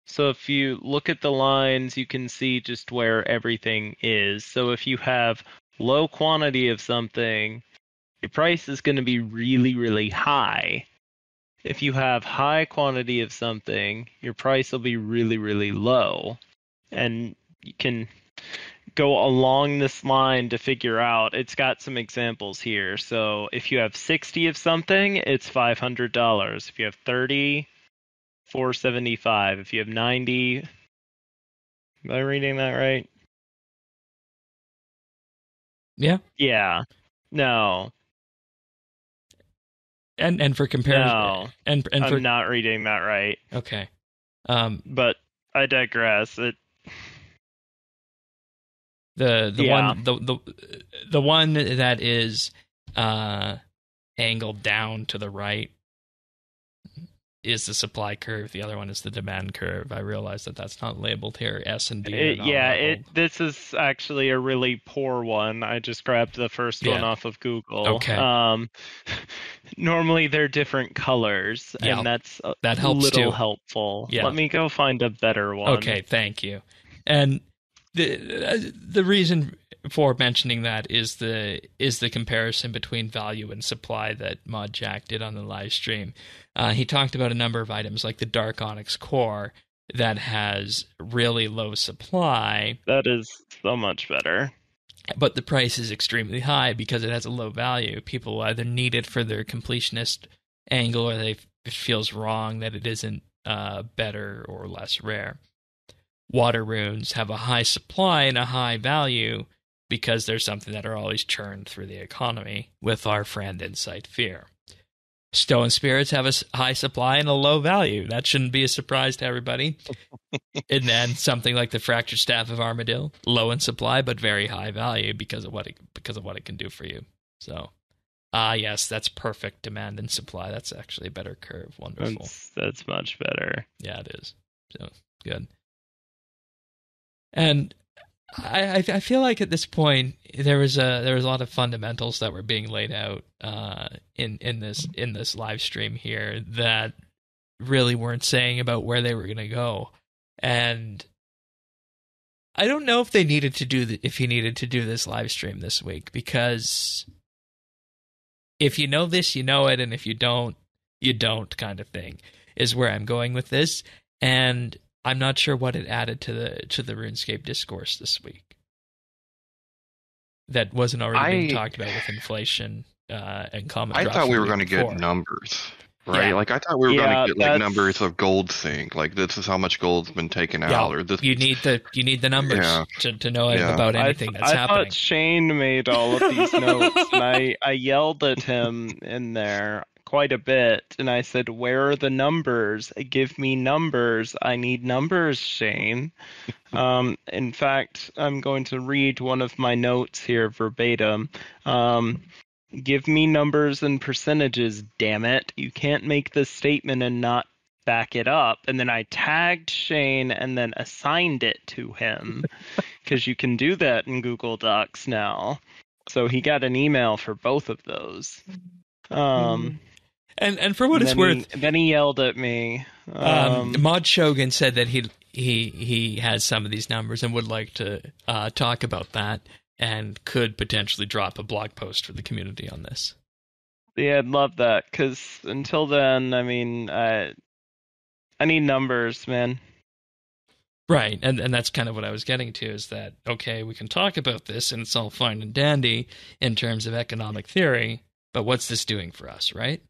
So if you look at the lines, you can see just where everything is. So if you have low quantity of something, your price is going to be really, really high. If you have high quantity of something, your price will be really, really low. And you can go along this line to figure out. It's got some examples here. So if you have 60 of something, it's $500. If you have 30, $475. If you have 90, am I reading that right? Yeah. Yeah. No. And for comparison, No. and I'm for not reading that right. Okay. But I digress. The one that is angled down to the right is the supply curve. The other one is the demand curve. I realize that that's not labeled here. S and D. This is actually a really poor one. I just grabbed the first one off of Google. Okay. Normally they're different colors, and that helps little too. Helpful. Yeah. Let me go find a better one. Okay, thank you. And the reason for mentioning that is the comparison between value and supply that Mod Jack did on the live stream. He talked about a number of items like the Dark Onyx core that has really low supply. That is so much better. But the price is extremely high because it has a low value. People either need it for their completionist angle, or it feels wrong that it isn't better or less rare. Water runes have a high supply and a high value because they're something that are always churned through the economy with our friend Insight Fear. Stone spirits have a high supply and a low value. That shouldn't be a surprise to everybody. And then something like the Fractured Staff of Armadillo, low in supply but very high value because of what it can do for you. So, yes, that's perfect demand and supply. That's actually a better curve. Wonderful. That's much better. Yeah, it is. So good. And I feel like at this point there was a lot of fundamentals that were being laid out in this live stream here that really weren't saying about where they were going to go, and I don't know if they needed to do if you needed to do this live stream this week, because if you know this, you know it, and if you don't, you don't, kind of thing is where I'm going with this. And I'm not sure what it added to the RuneScape discourse this week that wasn't already being talked about with inflation and common drops. I thought we were going to get numbers, right? Yeah. Like I thought we were going to get numbers of gold sync. Like this is how much gold's been taken out, or this. You need the numbers to know about anything that's happening. I thought Shane made all of these notes, and I yelled at him in there quite a bit, and I said, "Where are the numbers? Give me numbers. I need numbers, Shane." In fact, I'm going to read one of my notes here verbatim. Give me numbers and percentages, damn it. You can't make this statement and not back it up. And then I tagged Shane and then assigned it to him because you can do that in Google Docs now. So he got an email for both of those. And for what it's worth, then he yelled at me. Mod Shogun said that he has some of these numbers and would like to talk about that and could potentially drop a blog post for the community on this. Yeah, I'd love that, because until then, I mean, I need numbers, man. Right, and that's kind of what I was getting to, is that, okay, we can talk about this, and it's all fine and dandy in terms of economic theory, but what's this doing for us, right?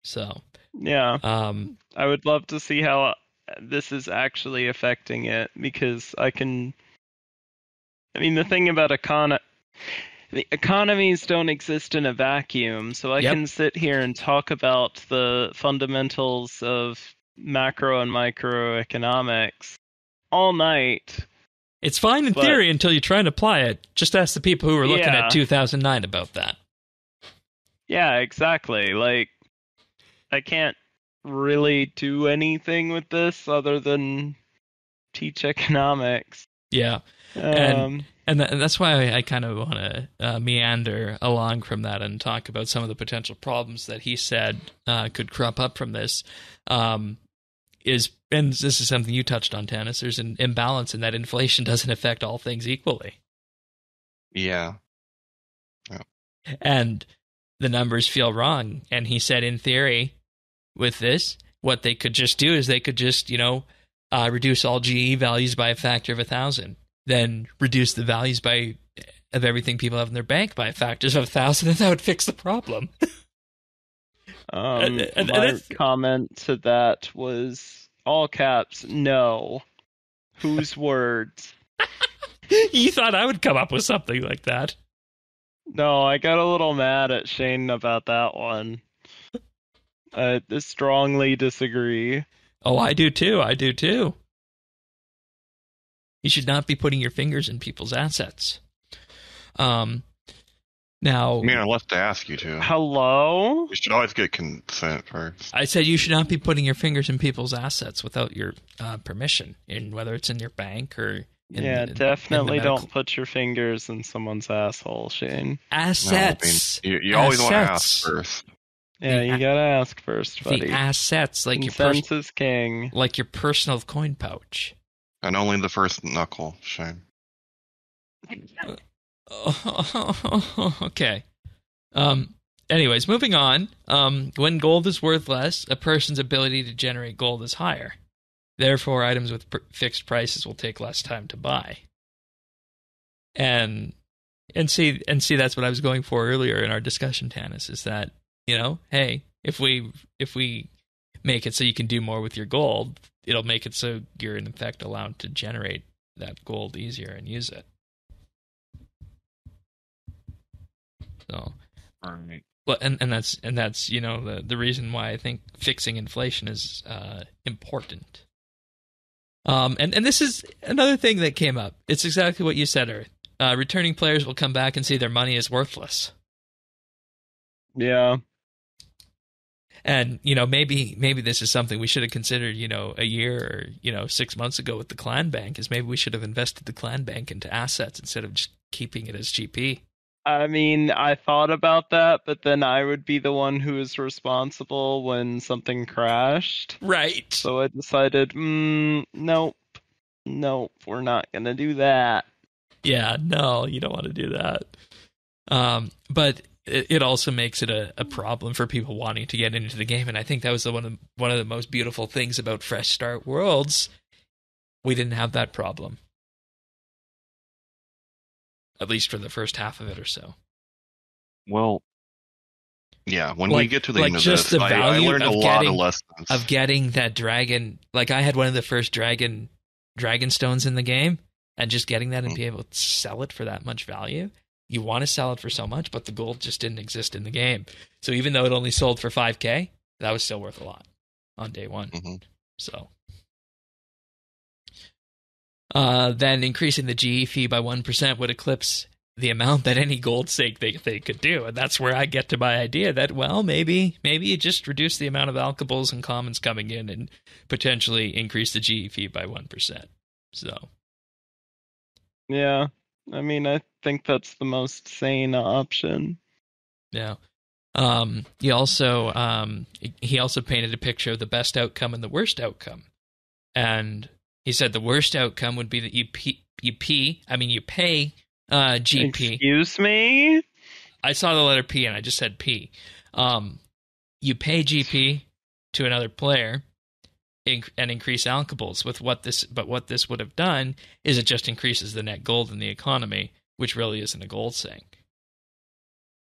So... yeah, I would love to see how this is actually affecting it, because the thing about the economies don't exist in a vacuum, so I can sit here and talk about the fundamentals of macro and microeconomics all night. It's fine in theory until you try and apply it. Just ask the people who were looking at 2009 about that. Yeah, exactly. Like, I can't really do anything with this other than teach economics. Yeah. And that's why I kind of want to meander along from that and talk about some of the potential problems that he said could crop up from this. And this is something you touched on, Tanis. There's an imbalance in that inflation doesn't affect all things equally. Yeah. And the numbers feel wrong. And he said, in theory, with this, what they could just do is they could just, reduce all GE values by a factor of 1,000. Then reduce the values of everything people have in their bank by factors of 1,000, and that would fix the problem. My comment to that was all caps, no. Whose words? You thought I would come up with something like that. No, I got a little mad at Shane about that one. I strongly disagree. Oh, I do too. You should not be putting your fingers in people's assets. Now, unless they ask you to. Hello? You should always get consent first. I said you should not be putting your fingers in people's assets without your permission, whether it's in your bank or definitely don't put your fingers in someone's asshole, Shane. Assets. No, you always want to ask first. Yeah, you gotta ask first, buddy. The assets, like consent is king. Like your personal coin pouch. And only the first knuckle, Shane. Okay. Anyways, moving on. When gold is worth less, a person's ability to generate gold is higher. Therefore, items with fixed prices will take less time to buy. And see, that's what I was going for earlier in our discussion, Tanis, is that, hey, if we make it so you can do more with your gold, it'll make it so you're in fact allowed to generate that gold easier and use it. So, well, and that's the reason why I think fixing inflation is important. And this is another thing that came up. It's exactly what you said, Earth. Returning players will come back and see their money is worthless. Yeah. And, maybe this is something we should have considered, a year or, 6 months ago with the Clan Bank, is maybe we should have invested the Clan Bank into assets instead of just keeping it as GP. I mean, I thought about that, but then I would be the one who is responsible when something crashed. Right. So I decided, nope, we're not going to do that. Yeah, no, you don't want to do that. But it also makes it a problem for people wanting to get into the game, and I think that was one of the most beautiful things about Fresh Start Worlds. We didn't have that problem, at least for the first half of it or so. Well, yeah, when we get to the end of this, I learned a lot of lessons of getting that dragon. Like, I had one of the first dragon stones in the game, and just getting that and be able to sell it for that much value. You want to sell it for so much, but the gold just didn't exist in the game. So even though it only sold for 5K, that was still worth a lot on day one. Mm-hmm. So then increasing the GE fee by 1% would eclipse the amount that any gold sink they could do. And that's where I get to my idea that, well, maybe you just reduce the amount of alkables and commons coming in and potentially increase the GE fee by 1%. So. Yeah. I mean, I think that's the most sane option. Yeah. He also painted a picture of the best outcome and the worst outcome. And he said the worst outcome would be that you pay GP. Excuse me? I saw the letter P and I just said P. You pay GP to another player and increase alkables. But what this would have done is it just increases the net gold in the economy, which really isn't a gold sink.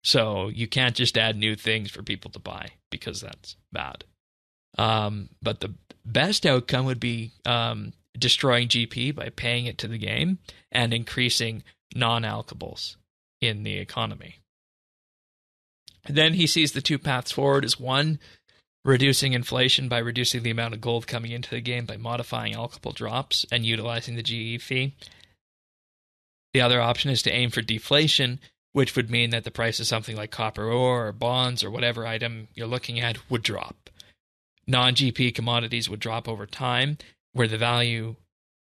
So you can't just add new things for people to buy because that's bad. But the best outcome would be destroying GP by paying it to the game and increasing non-alkables in the economy. Then he sees the two paths forward as one, reducing inflation by reducing the amount of gold coming into the game by modifying alkable drops and utilizing the GE fee. The other option is to aim for deflation, which would mean that the price of something like copper ore or bonds or whatever item you're looking at would drop. Non-GP commodities would drop over time, where the value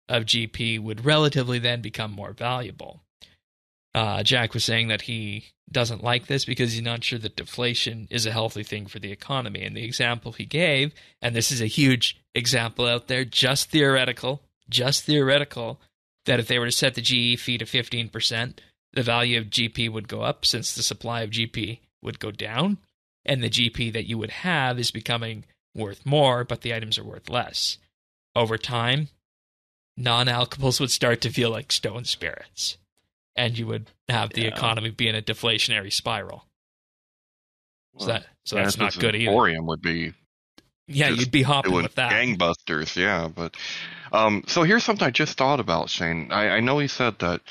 of GP would relatively then become more valuable. Jack was saying that he doesn't like this because he's not sure that deflation is a healthy thing for the economy. And the example he gave, and this is a huge example out there, just theoretical, that if they were to set the GE fee to 15%, the value of GP would go up since the supply of GP would go down, and the GP that you would have is becoming worth more, but the items are worth less. Over time, non-alkables would start to feel like stone spirits, and you would have the economy be in a deflationary spiral. So that's not good either. Emporium would be... Yeah, you'd be hopping with that. Gangbusters, yeah. But so here's something I just thought about, Shane. I know he said that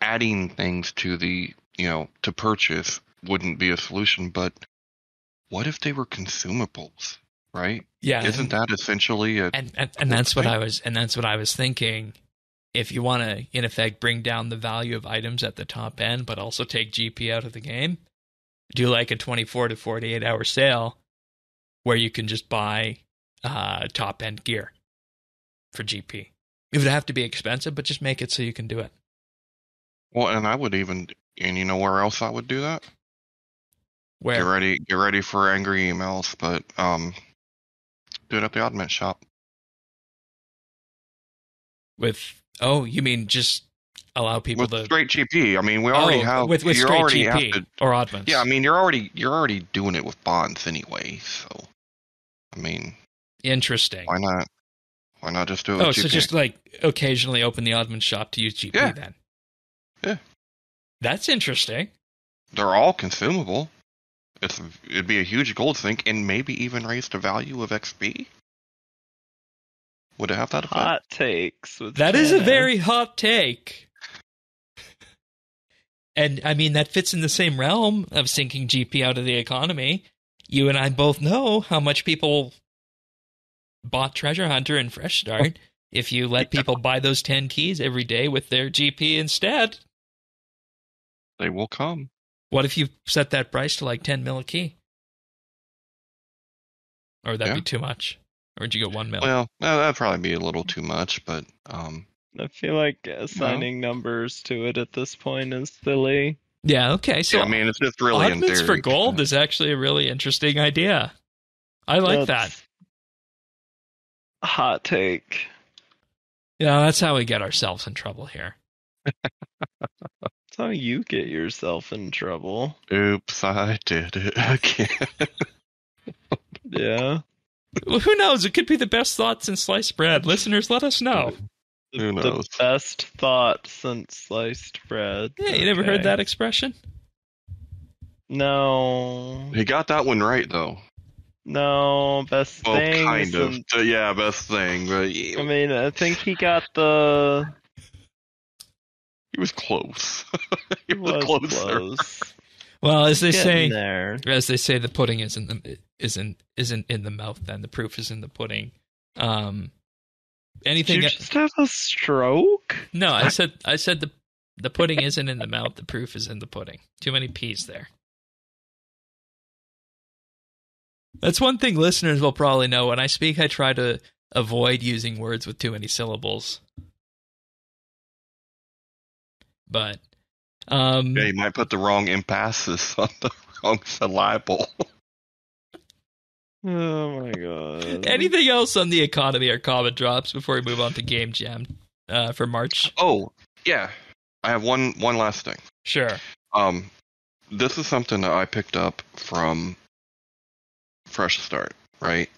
adding things to the, to purchase wouldn't be a solution, but what if they were consumables, right? Yeah. Isn't that essentially a... And that's what I was thinking. If you want to, in effect, bring down the value of items at the top end, but also take GP out of the game, do like a 24 to 48 hour sale where you can just buy top end gear for GP. It would have to be expensive, but just make it so you can do it. Well, and I would even, and you know where else I would do that? Where? Get ready for angry emails, but do it at the Oddment shop. You mean just allow people with straight GP? I mean, we already have with straight GP or Oddments. Yeah, I mean, you're already doing it with bonds anyway. So, I mean, interesting. Why not? Why not just do it? With GP? So just like occasionally open the Oddment shop to use GP then. Yeah. That's interesting. They're all consumable. It'd be a huge gold sink and maybe even raise the value of XP. Would it have that effect? Hot takes. That is a very hot take. And I mean, that fits in the same realm of sinking GP out of the economy. You and I both know how much people bought Treasure Hunter and Fresh Start. If you let people buy those 10 keys every day with their GP instead, they will come. What if you set that price to like 10 mil a key? Or would that be too much? Or would you go 1 mil? Well, that'd probably be a little too much, but... I feel like assigning numbers to it at this point is silly. Yeah, okay. So I mean, it's just really in theory. For gold is actually a really interesting idea. I like that. Hot take. Yeah, that's how we get ourselves in trouble here. That's how you get yourself in trouble. Oops, I did it again. Yeah. Well, who knows? It could be the best thought since sliced bread. Listeners, let us know. Who knows? The best thought since sliced bread. Yeah, you never heard that expression? No. He got that one right, though. No, best thing. Kind of. Yeah, best thing. But I mean, I think he got the... He was close. He was close. Well, as they say, the pudding isn't in the mouth. Then the proof is in the pudding. Anything? Did you just have a stroke? No, I said The pudding isn't in the mouth. The proof is in the pudding. Too many P's there. That's one thing listeners will probably know. When I speak, I try to avoid using words with too many syllables. But yeah, you might put the wrong emphasis on the wrong syllable. Oh my god. Anything else on the economy or common drops before we move on to GameJam for March? Oh, yeah. I have one last thing. Sure. This is something that I picked up from Fresh Start, right?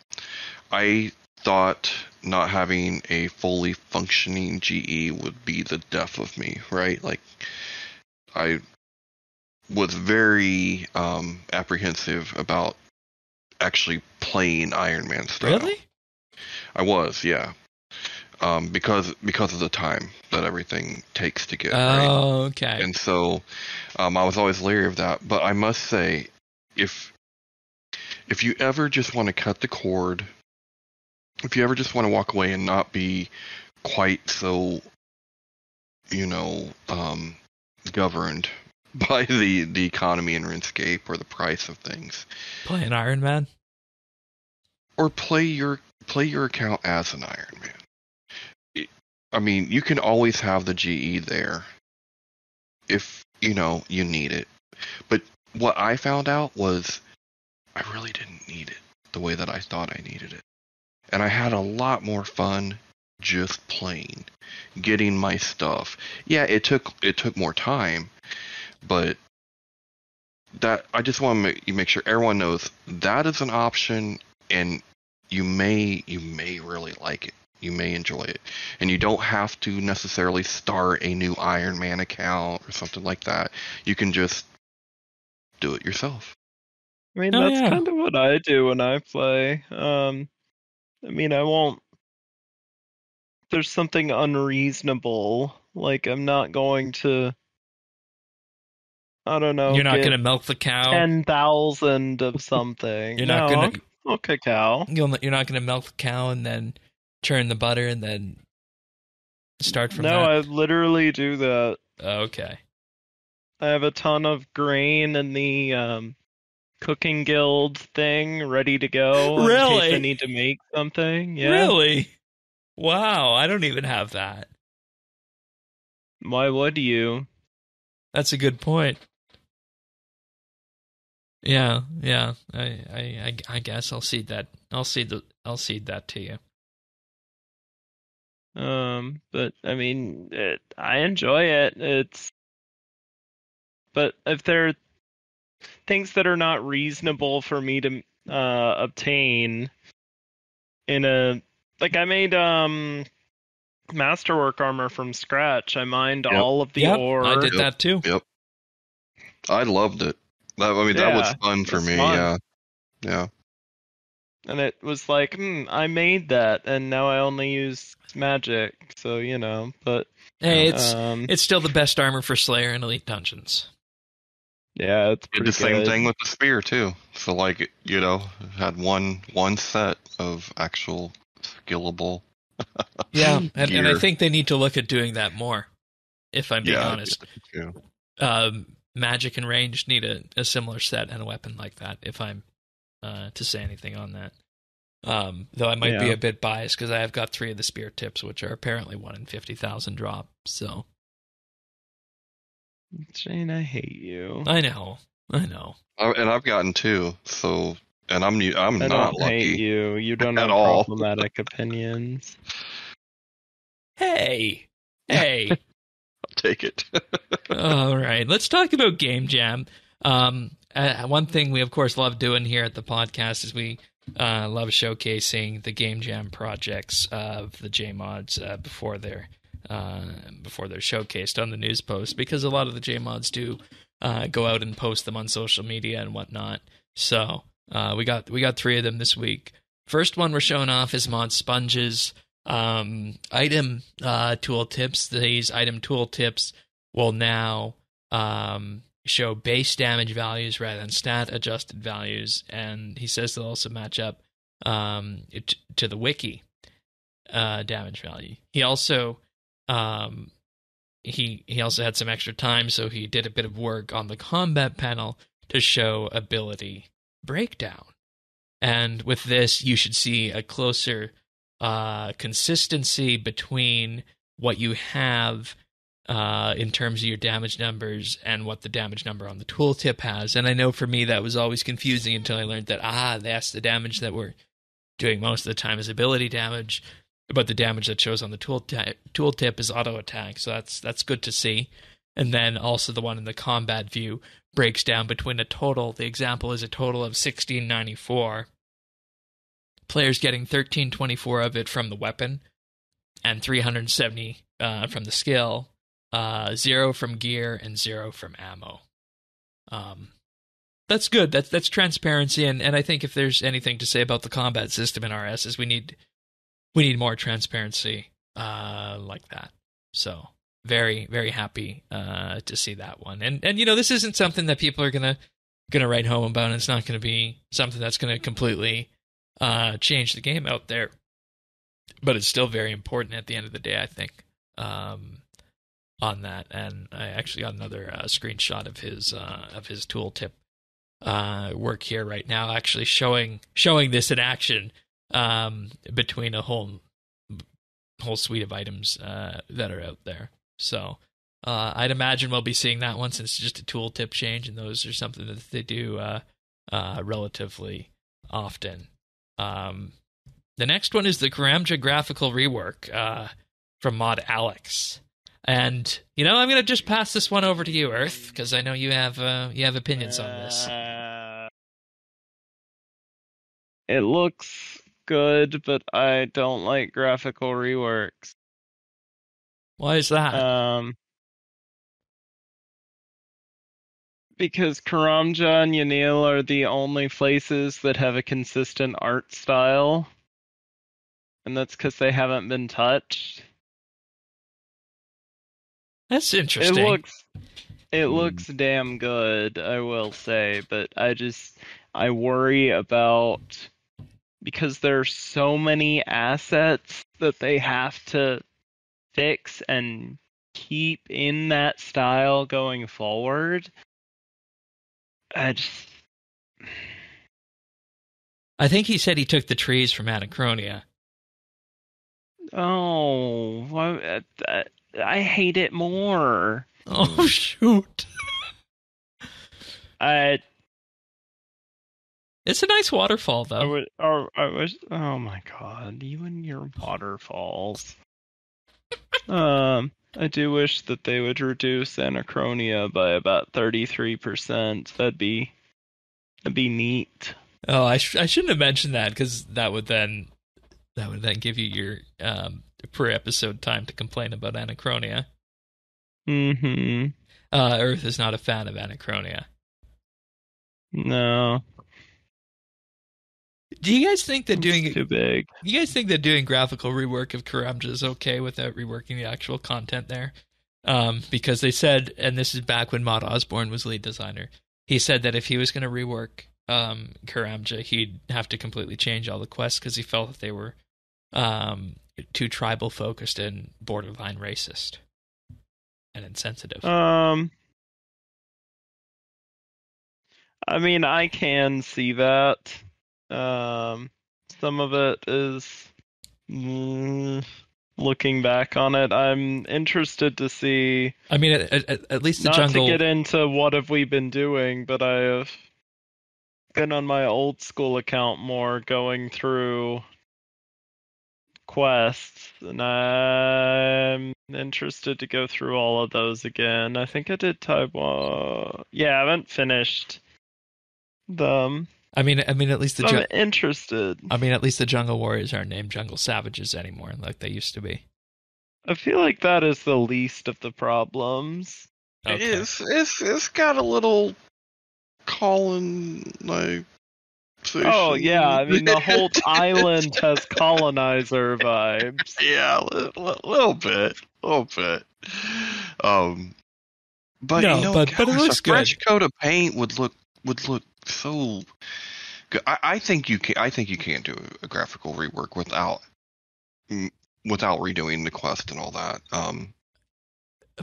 I thought not having a fully functioning GE would be the death of me, right? Like, I was very apprehensive about actually playing Iron Man style. Really? I was, yeah. Because of the time that everything takes to get. Oh, right? okay. And so, I was always leery of that. But I must say, if you ever just want to cut the cord, if you ever just want to walk away and not be quite so, governed by the economy in RuneScape or the price of things, Play an Iron Man? or play your account as an Iron Man. I mean, you can always have the GE there if you need it. But what I found out was I really didn't need it the way that I thought I needed it. And I had a lot more fun just playing, getting my stuff. Yeah, it took more time, but that I just want to make sure everyone knows that is an option, and you may really like it. You may enjoy it, and you don't have to necessarily start a new Iron Man account or something like that. You can just do it yourself. I mean, that's kind of what I do when I play. I mean, I won't. There's something unreasonable. Like, I'm not going to. I don't know. You're not going to milk the cow. 10,000 of something. You're not going to. Okay, cow. You're not going to milk the cow and then churn the butter and then start from that. No, I literally do that. Okay. I have a ton of grain in the cooking guild thing ready to go. Really? In case I need to make something. Yeah. Really? Wow, I don't even have that. Why would you? That's a good point. Yeah. I guess I'll cede that. I'll cede that to you. But I mean, I enjoy it. But if there are things that are not reasonable for me to obtain I made masterwork armor from scratch. I mined all of the ore. I did that too. Yep. I loved it. That was fun for me. Fun. Yeah. And it was like, I made that, and now I only use magic. So but hey, it's still the best armor for Slayer in Elite Dungeons. Yeah, it's pretty did the same thing with the spear too. So had one set of actual skillable. Yeah, and I think they need to look at doing that more. If I'm being honest, magic and range need a similar set and a weapon like that. If I'm to say anything on that, though I might be a bit biased because I have got 3 of the spear tips, which are apparently 1 in 50,000 drop. So, Shane, I hate you. I know. And I've gotten 2. So, and I'm not lucky. I hate you. You don't have all. problematic opinions. Hey. I'll take it. All right, let's talk about GameJam. One thing we, of course, love doing here at the podcast is we love showcasing the GameJam projects of the JMods before they're showcased on the news post, because a lot of the JMods do go out and post them on social media and whatnot. So we got 3 of them this week. First one we're showing off is Mod Sponge's item tool tips. These item tool tips will now show base damage values rather than stat adjusted values, and he says they'll also match up to the wiki damage value. He also he also had some extra time, so he did a bit of work on the combat panel to show ability breakdown. And with this, you should see a closer consistency between what you have in terms of your damage numbers and what the damage number on the tooltip has. And I know for me that was always confusing until I learned that, that's the damage that we're doing most of the time is ability damage, but the damage that shows on the tooltip is auto attack. So that's good to see. And then also the one in the combat view breaks down between a total. The example is a total of 1694. Players getting 1324 of it from the weapon and 370 from the skill, 0 from gear, and 0 from ammo. That's good. That's transparency, and I think if there's anything to say about the combat system in RS is we need more transparency like that. So very, very happy to see that one. And this isn't something that people are gonna write home about, and it's not gonna be something that's gonna completely change the game out there. But it's still very important at the end of the day, I think, on that. And I actually got another screenshot of his tooltip work here right now, actually showing this in action between a whole suite of items that are out there. So I'd imagine we'll be seeing that one since it's just a tooltip change, and those are something that they do relatively often. The next one is the GameJam graphical rework from Mod Alex. And, I'm going to just pass this one over to you, Earth, because I know you have opinions on this. It looks good, but I don't like graphical reworks. Why is that? Because Karamja and Yanil are the only places that have a consistent art style. And that's because they haven't been touched. That's interesting. It looks damn good, I will say, but I worry about, because there's so many assets that they have to fix and keep in that style going forward. I think he said he took the trees from Anachronia. Oh, I hate it more. Oh, shoot. It's a nice waterfall, though. Oh my god, you and your waterfalls. I do wish that they would reduce Anachronia by about 33%. That'd be neat. Oh, I shouldn't have mentioned that, because that would then give you your per episode time to complain about Anachronia. Mm-hmm. Earth is not a fan of Anachronia. No. Do you guys think that doing too big? You guys think that doing graphical rework of Karamja is okay without reworking the actual content there? Because they said, and this is back when Maud Osborne was lead designer, he said that if he was going to rework Karamja, he'd have to completely change all the quests because he felt that they were too tribal focused and borderline racist and insensitive. I mean, I can see that. Some of it is, looking back on it, I'm interested to see. I mean, at least the not jungle. Not to get into what have we been doing, but I have been on my old school account more, going through quests, and I'm interested to go through all of those again. I think I did Taiwan. Yeah, I haven't finished them. I mean, at least I'm interested. I mean, at least the Jungle Warriors aren't named Jungle Savages anymore, like they used to be. I feel like that is the least of the problems. Okay. It's got a little colonization. Oh yeah, I mean the whole island has colonizer vibes. Yeah, a little bit. But no, but it looks a fresh coat of paint would look so good. I think you can't do a graphical rework without redoing the quest and all that.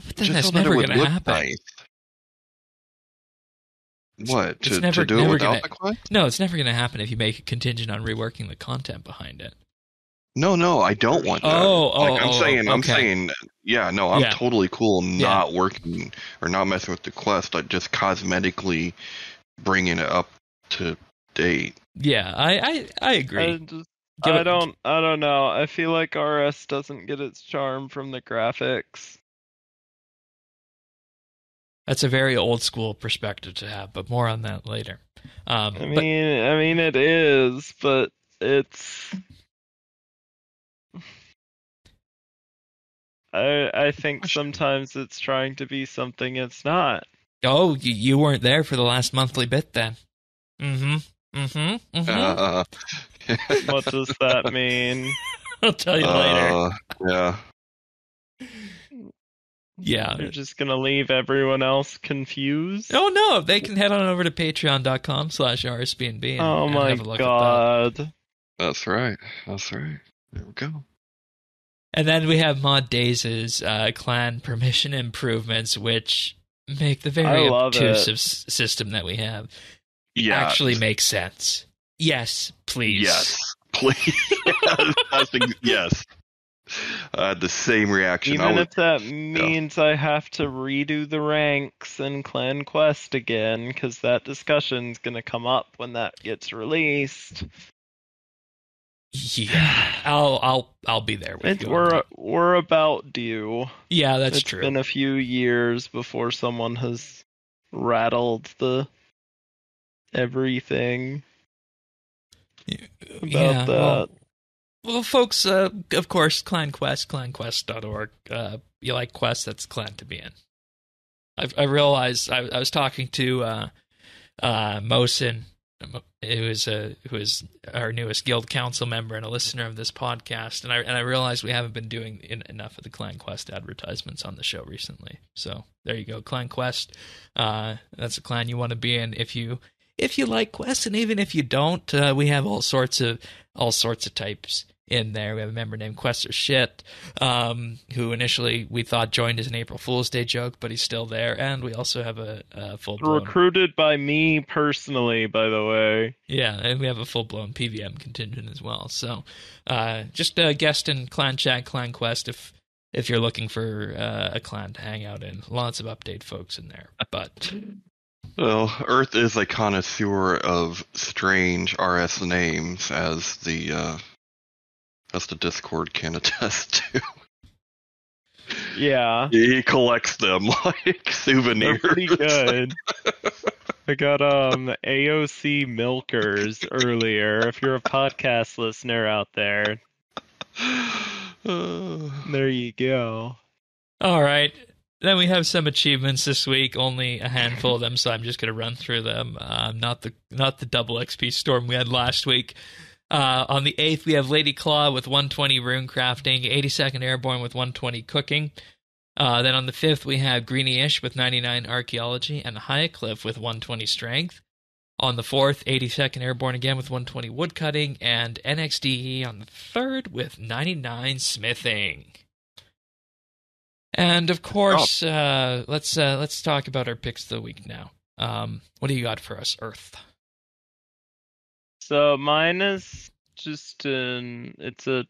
But then that's never going to happen. Nice. What? It's to do it without the quest? No, it's never going to happen if you make it contingent on reworking the content behind it. No, I don't want that. I'm saying, yeah, no, I'm totally cool not working or not messing with the quest, like just cosmetically bringing it up to date. Yeah, I agree. I don't know. I feel like RS doesn't get its charm from the graphics. That's a very old school perspective to have, but more on that later. I mean, it is, but it's. I think sometimes it's trying to be something it's not. Oh, you weren't there for the last monthly bit then. What does that mean? I'll tell you later. Yeah. Yeah. You're just going to leave everyone else confused? Oh, no. They can head on over to patreon.com/RSBANDB. Oh, my God. That's right. There we go. And then we have Mod Days' clan permission improvements, which make the very obtrusive system that we have actually make sense. Yes, please. Yes, please. Yes. I had the same reaction. Even if that means I have to redo the ranks in Clan Quest again, because that discussion's going to come up when that gets released. Yeah, I'll be there with you. We're about due. Yeah, that's true. It's been a few years before someone has rattled the everything about that. Well, folks, of course, Clan Quest, clanquest.org. You like Quest, that's Clan to be in. I realized I was talking to Mosin, who is our newest guild council member and a listener of this podcast, and I realized we haven't been doing enough of the Clan Quest advertisements on the show recently. So there you go, Clan Quest. That's a clan you want to be in if you like Quest, and even if you don't, we have all sorts of types in there. We have a member named Quester Shit, who initially we thought joined as an April Fool's Day joke, but he's still there. And we also have a full-blown... Recruited by me personally, by the way. Yeah, and we have a full-blown PVM contingent as well. So just a guest in Clan Chat, Clan Quest, if you're looking for a clan to hang out in. Lots of update folks in there, but... Well, Earth is a connoisseur of strange RS names, as the Discord can attest to. Yeah. He collects them like souvenirs. They're pretty good. I got AOC Milkers earlier. If you're a podcast listener out there, there you go. All right. Then we have some achievements this week, only a handful of them, so I'm just going to run through them. Not the double XP storm we had last week. On the 8th, we have Lady Claw with 120 rune crafting, 82nd Airborne with 120 cooking. Then on the 5th, we have Greeny-ish with 99 archaeology, and Highcliff with 120 strength. On the 4th, 82nd Airborne again with 120 woodcutting, and NXDE on the 3rd with 99 smithing. And of course, let's talk about our picks of the week now. What do you got for us, Earth? So mine is just it's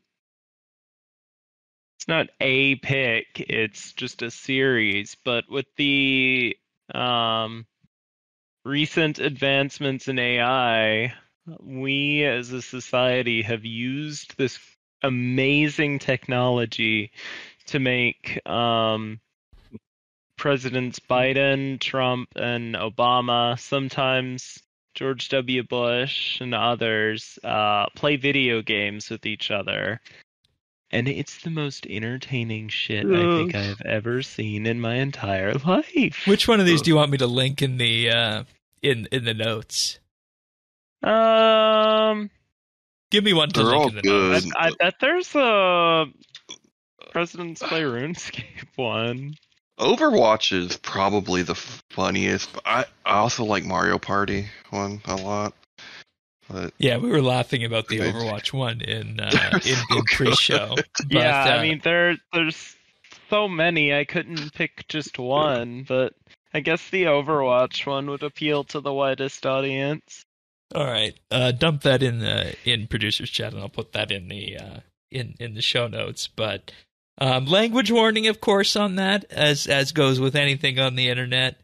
not a pick, it's just a series. But with the recent advancements in AI, we as a society have used this amazing technology to make Presidents Biden, Trump, and Obama, sometimes George W. Bush, and others play video games with each other. And it's the most entertaining shit I think I have ever seen in my entire life. Which one of these do you want me to link in the in the notes? Give me one to link in the notes. I bet there's a Presidents Play RuneScape one. Overwatch is probably the funniest. I also like Mario Party one a lot. But yeah, we were laughing about the Overwatch one in pre-show. But, yeah, I mean there's so many, I couldn't pick just one, but I guess the Overwatch one would appeal to the widest audience. All right, dump that in producer's chat, and I'll put that in the show notes. But language warning, of course, on that, as goes with anything on the internet.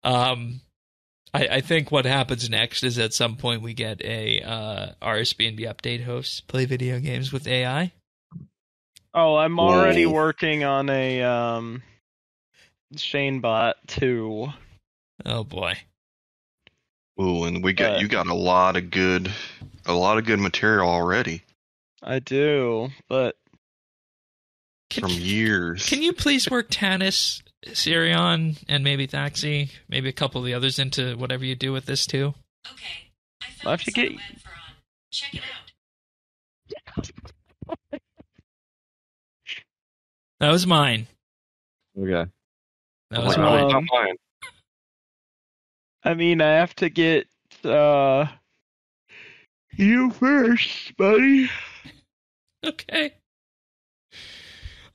I think what happens next is at some point we get a RSBANDB update host play video games with AI. Oh, I'm already working on a Shane bot too. Oh boy. Ooh, and you got a lot of good material already. I do, but from years. Can you please work Tanis, Sirion, and maybe Thaxi, maybe a couple of the others into whatever you do with this too? Okay, I found this on the web for on. Check it out. That was mine. Okay. That was mine. Not mine. I mean, I have to get you first, buddy. Okay.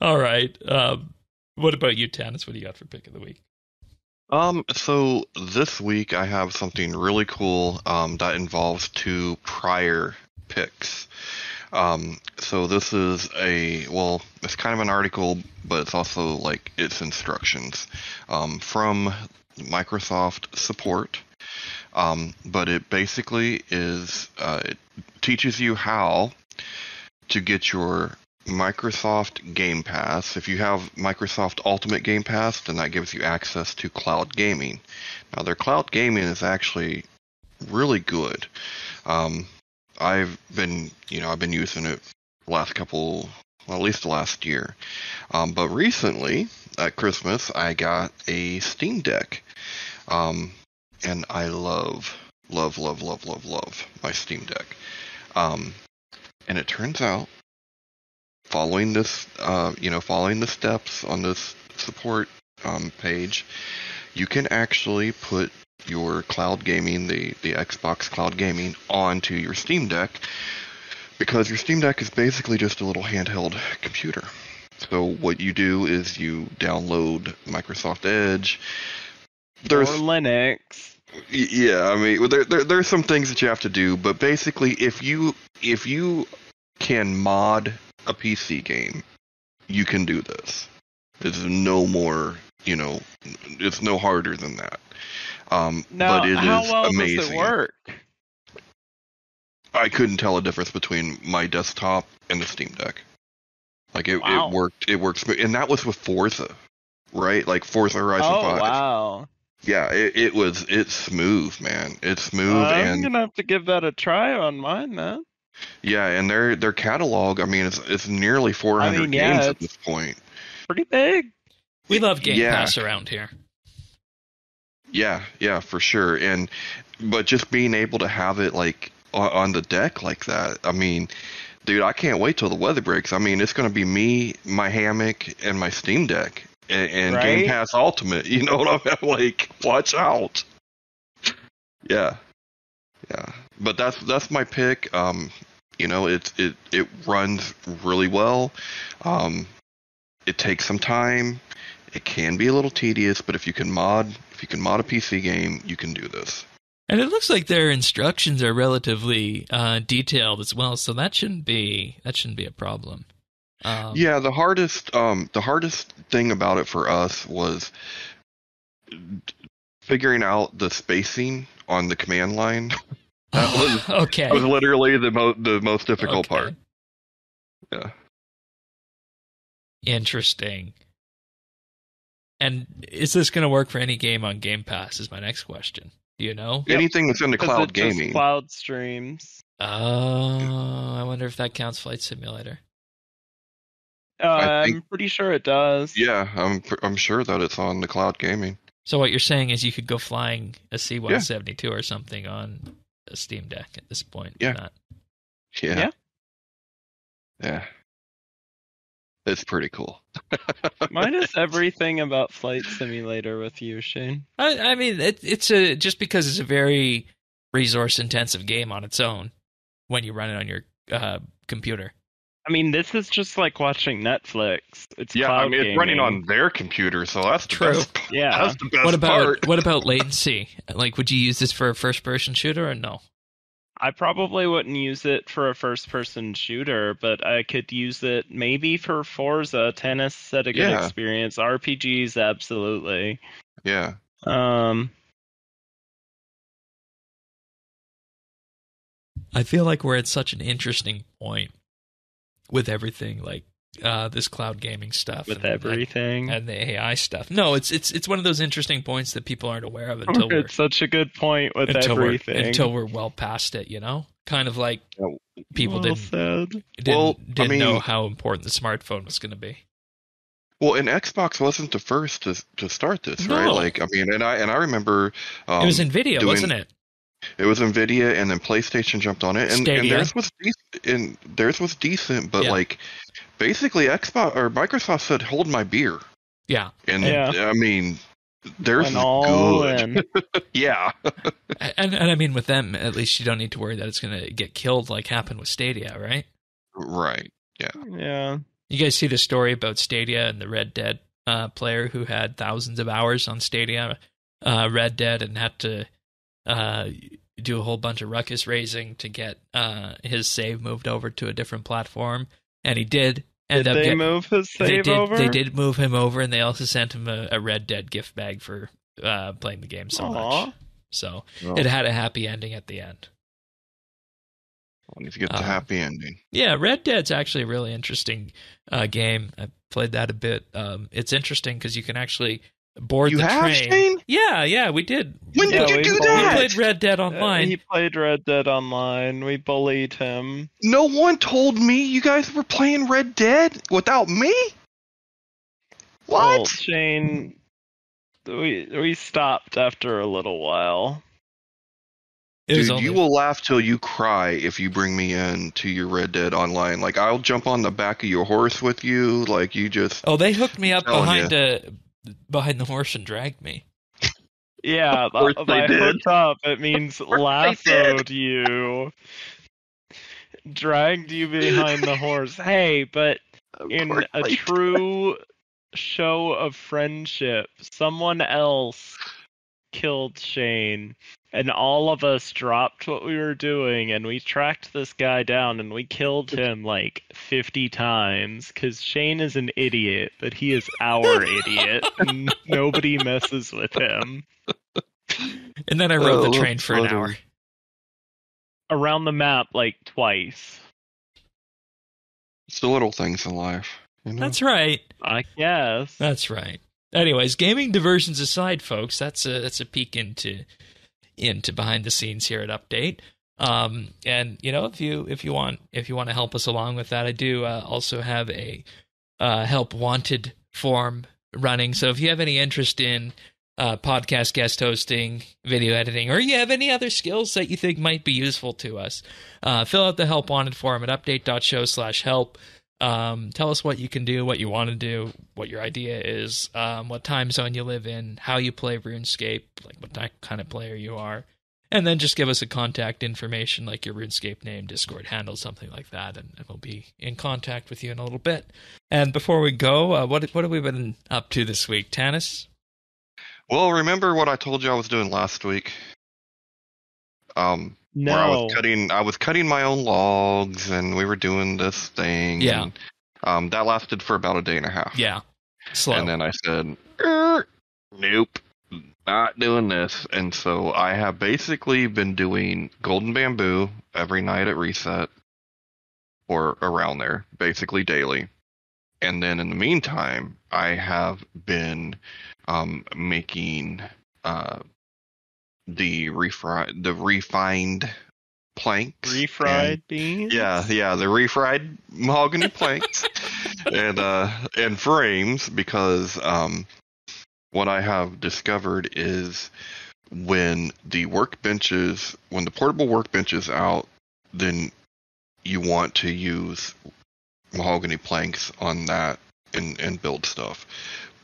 All right. What about you, Tanis? What do you got for pick of the week? So this week I have something really cool that involves 2 prior picks. So this is it's kind of an article, but it's also like its instructions from Microsoft support. But it basically is it teaches you how to get your Microsoft Game Pass. If you have Microsoft Ultimate Game Pass, then that gives you access to cloud gaming. Now, their cloud gaming is actually really good. I've been using it at least the last year. But recently, at Christmas, I got a Steam Deck. And I love my Steam Deck. And it turns out, following the steps on this support page, you can actually put your cloud gaming, the Xbox cloud gaming, onto your Steam Deck, because your Steam Deck is basically just a little handheld computer. So what you do is you download Microsoft Edge. Or Linux. Yeah, I mean, there's some things that you have to do, but basically, if you can mod a PC game, you can do this. It's no more, it's no harder than that. Now, but it how is well amazing. does it work? I couldn't tell a difference between my desktop and the Steam Deck. Like it worked smooth, and that was with Forza, right? Like Forza Horizon 5. Oh wow. Yeah, it's smooth, man. It's smooth, I'm gonna have to give that a try on mine, man. Yeah, and their catalog, I mean, it's nearly 400 games at this point. Pretty big. We love Game Pass around here. Yeah, for sure. But just being able to have it like on the deck like that, I mean, dude, I can't wait till the weather breaks. I mean, it's gonna be me, my hammock, and my Steam Deck. And right? Game Pass Ultimate, you know what I mean? Like, watch out. Yeah. But that's my pick. It runs really well. It takes some time. It can be a little tedious, but if you can mod a PC game, you can do this. And it looks like their instructions are relatively detailed as well, so that shouldn't be a problem. Yeah, the hardest thing about it for us was figuring out the spacing on the command line. That was literally the most difficult part. Yeah. Interesting. And is this going to work for any game on Game Pass? Is my next question. Do you know? Anything that's in the cloud gaming. Cloud streams. Oh, I wonder if that counts Flight Simulator. I'm pretty sure it does. Yeah, I'm sure that it's on the cloud gaming. So what you're saying is you could go flying a C-172 or something on a Steam Deck at this point. Yeah. Yeah. It's pretty cool. Mine is everything about Flight Simulator with you, Shane. I mean, it's just because it's a very resource-intensive game on its own when you run it on your computer. I mean, this is just like watching Netflix. It's Yeah, cloud I mean, it's gaming. running on their computer, so that's the True. best part. Yeah. That's the best part. What about latency? Like, would you use this for a first-person shooter or no? I probably wouldn't use it for a first-person shooter, but I could use it maybe for Forza. Tennis had a good experience. RPGs, absolutely. Yeah. I feel like we're at such an interesting point with everything, like this cloud gaming stuff, With everything, and the AI stuff. No, it's one of those interesting points that people aren't aware of until it's such a good point with everything. Until we're well past it, you know. Kind of like people didn't know how important the smartphone was going to be. Well, and Xbox wasn't the first to start this, right? Like, I mean, and I remember it was NVIDIA, wasn't it? It was NVIDIA, and then PlayStation jumped on it, and theirs was decent, but like basically Xbox or Microsoft said, "Hold my beer." Yeah, and I mean, theirs is good. Yeah, and I mean, with them, at least you don't need to worry that it's going to get killed like happened with Stadia, right? Right. Yeah. Yeah. You guys see the story about Stadia and the Red Dead player who had thousands of hours on Stadia, Red Dead, and had to do a whole bunch of ruckus raising to get his save moved over to a different platform, and he did. Did they move his save over? They did move him over, and they also sent him a Red Dead gift bag for playing the game so much. So it had a happy ending at the end. I need to get the happy ending. Yeah, Red Dead's actually a really interesting game. I played that a bit. It's interesting because you can actually board the train. Shane? Yeah, we did. When did you do that? We played Red Dead Online. He played Red Dead Online. We bullied him. No one told me you guys were playing Red Dead without me? What? Well, Shane, we stopped after a little while. Dude, you will laugh till you cry if you bring me in to your Red Dead Online. Like, I'll jump on the back of your horse with you. Like, you just... Oh, they hooked me up behind the horse and dragged me. Yeah, by hooked up, it means lassoed you. Dragged you behind the horse. Hey, but in a true show of friendship, someone else killed Shane, and all of us dropped what we were doing, and we tracked this guy down, and we killed him like 50 times, because Shane is an idiot, but he is our idiot, and nobody messes with him. And then I rode the train for an hour. Around the map, like, twice. It's the little things in life. You know? That's right. I guess. That's right. Anyways, gaming diversions aside, folks, that's a peek into behind the scenes here at Update. And you know, if you want to help us along with that, I do also have a help wanted form running. So if you have any interest in podcast guest hosting, video editing, or you have any other skills that you think might be useful to us, fill out the help wanted form at update.show/help. Tell us what you can do, what you want to do, what your idea is, what time zone you live in, how you play RuneScape, like what kind of player you are, and then just give us a contact information like your RuneScape name, Discord handle, something like that, and we'll be in contact with you in a little bit. And before we go, what have we been up to this week, Tanis? Well, remember what I told you I was doing last week? No. Where I was cutting my own logs, and we were doing this thing. Yeah. And, that lasted for about a day and a half. Yeah. Slow. And then I said, nope, not doing this. And so I have basically been doing Golden Bamboo every night at reset, or around there, basically daily. And then in the meantime, I have been making the refined planks. Refried beans? Yeah, the refried mahogany planks and frames, because what I have discovered is when the portable workbench is out, then you want to use mahogany planks on that and build stuff.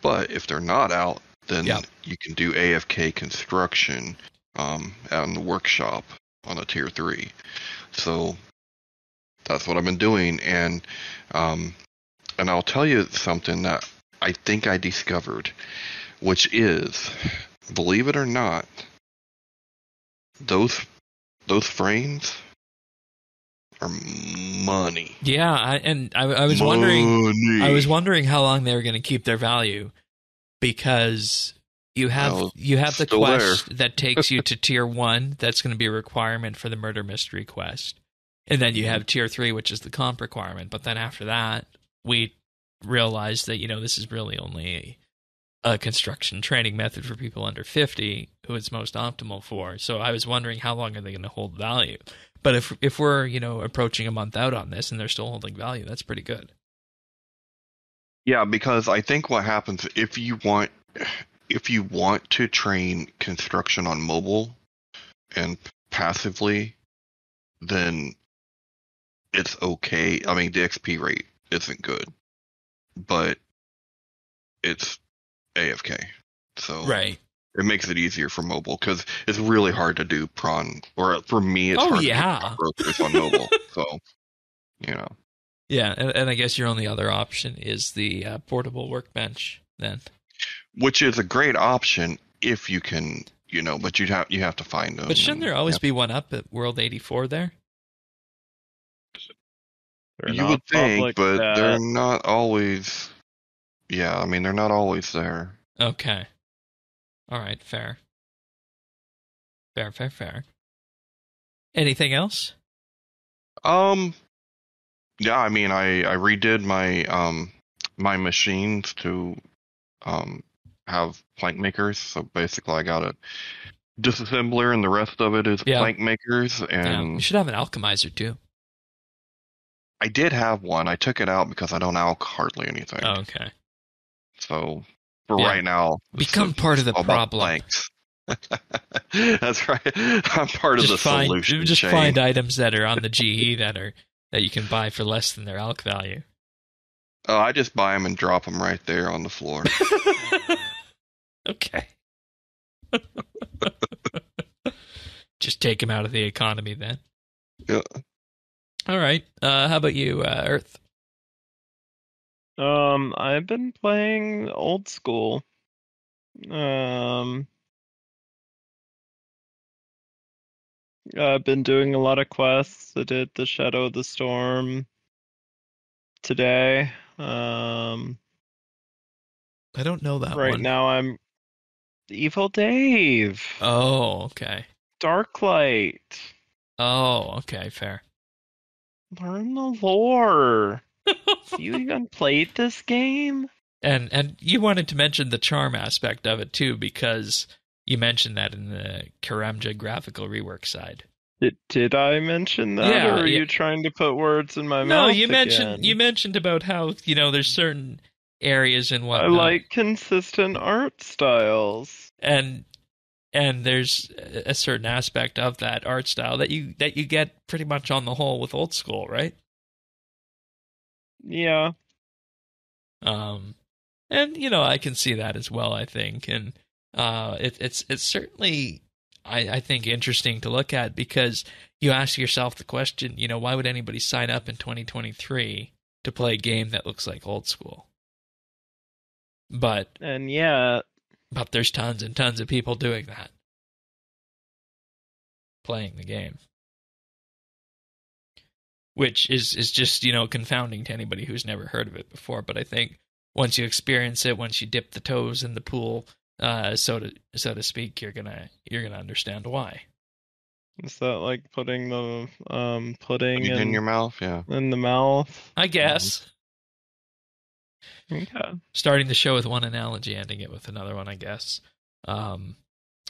But if they're not out, then you can do AFK construction out in the workshop on a tier 3. So That's what I've been doing, and I'll tell you something that I think I discovered, which is, believe it or not, those frames are money. Yeah, I was wondering how long they were going to keep their value, because you have the quest that takes you to tier 1. That's going to be a requirement for the murder mystery quest, and then you have tier 3, which is the comp requirement. But then after that, we realized that this is really only a construction training method for people under 50 who it's most optimal for. So I was wondering, how long are they going to hold value? But if we're approaching a month out on this and they're still holding value, that's pretty good. Yeah, because I think what happens if you want to train construction on mobile and passively, then it's okay. I mean, the XP rate isn't good, but it's AFK. So right. It makes it easier for mobile, because it's really hard to do prawn, or for me, it's hard to do prawn roasters on mobile. So, Yeah, and I guess your only other option is the portable workbench then. Which is a great option if you can, but you have to find them. But shouldn't there always be one up at World 84 there? You would think, but they're not always. Yeah, I mean, they're not always there. Okay. All right, fair. Fair. Anything else? Yeah, I mean, I redid my my machines to have plank makers. So basically, I got a disassembler, and the rest of it is plank makers. And you should have an alchemizer too. I did have one. I took it out because I don't alch hardly anything. Oh, okay. So for right now, become part of the problem. That's right. I'm part of the solution. Just find items that are on the GE that you can buy for less than their alch value. Oh, I just buy them and drop them right there on the floor. Okay. Just take them out of the economy then. Yeah. All right. How about you, Earth? I've been playing old school. I've been doing a lot of quests. I did the Shadow of the Storm today. I don't know that right one. Now I'm Evil Dave. Oh, okay. Darklight. Oh, okay, fair. Learn the lore. You even played this game? And you wanted to mention the charm aspect of it too, because you mentioned that in the Karamja graphical rework side. Did I mention that, or are you trying to put words in my mouth? No, you mentioned about how there's certain areas and whatnot. I like consistent art styles, and there's a certain aspect of that art style that you get pretty much on the whole with old school, right? Yeah. And I can see that as well, I think, and it's certainly I think interesting to look at, because you ask yourself the question, why would anybody sign up in 2023 to play a game that looks like old school? But there's tons and tons of people doing that, playing the game, which is just confounding to anybody who's never heard of it before. But I think once you experience it, once you dip the toes in the pool, so to speak, you're gonna understand why. Is that like putting the pudding in your mouth? Yeah, in the mouth, I guess. Okay. Starting the show with one analogy, ending it with another one, I guess. All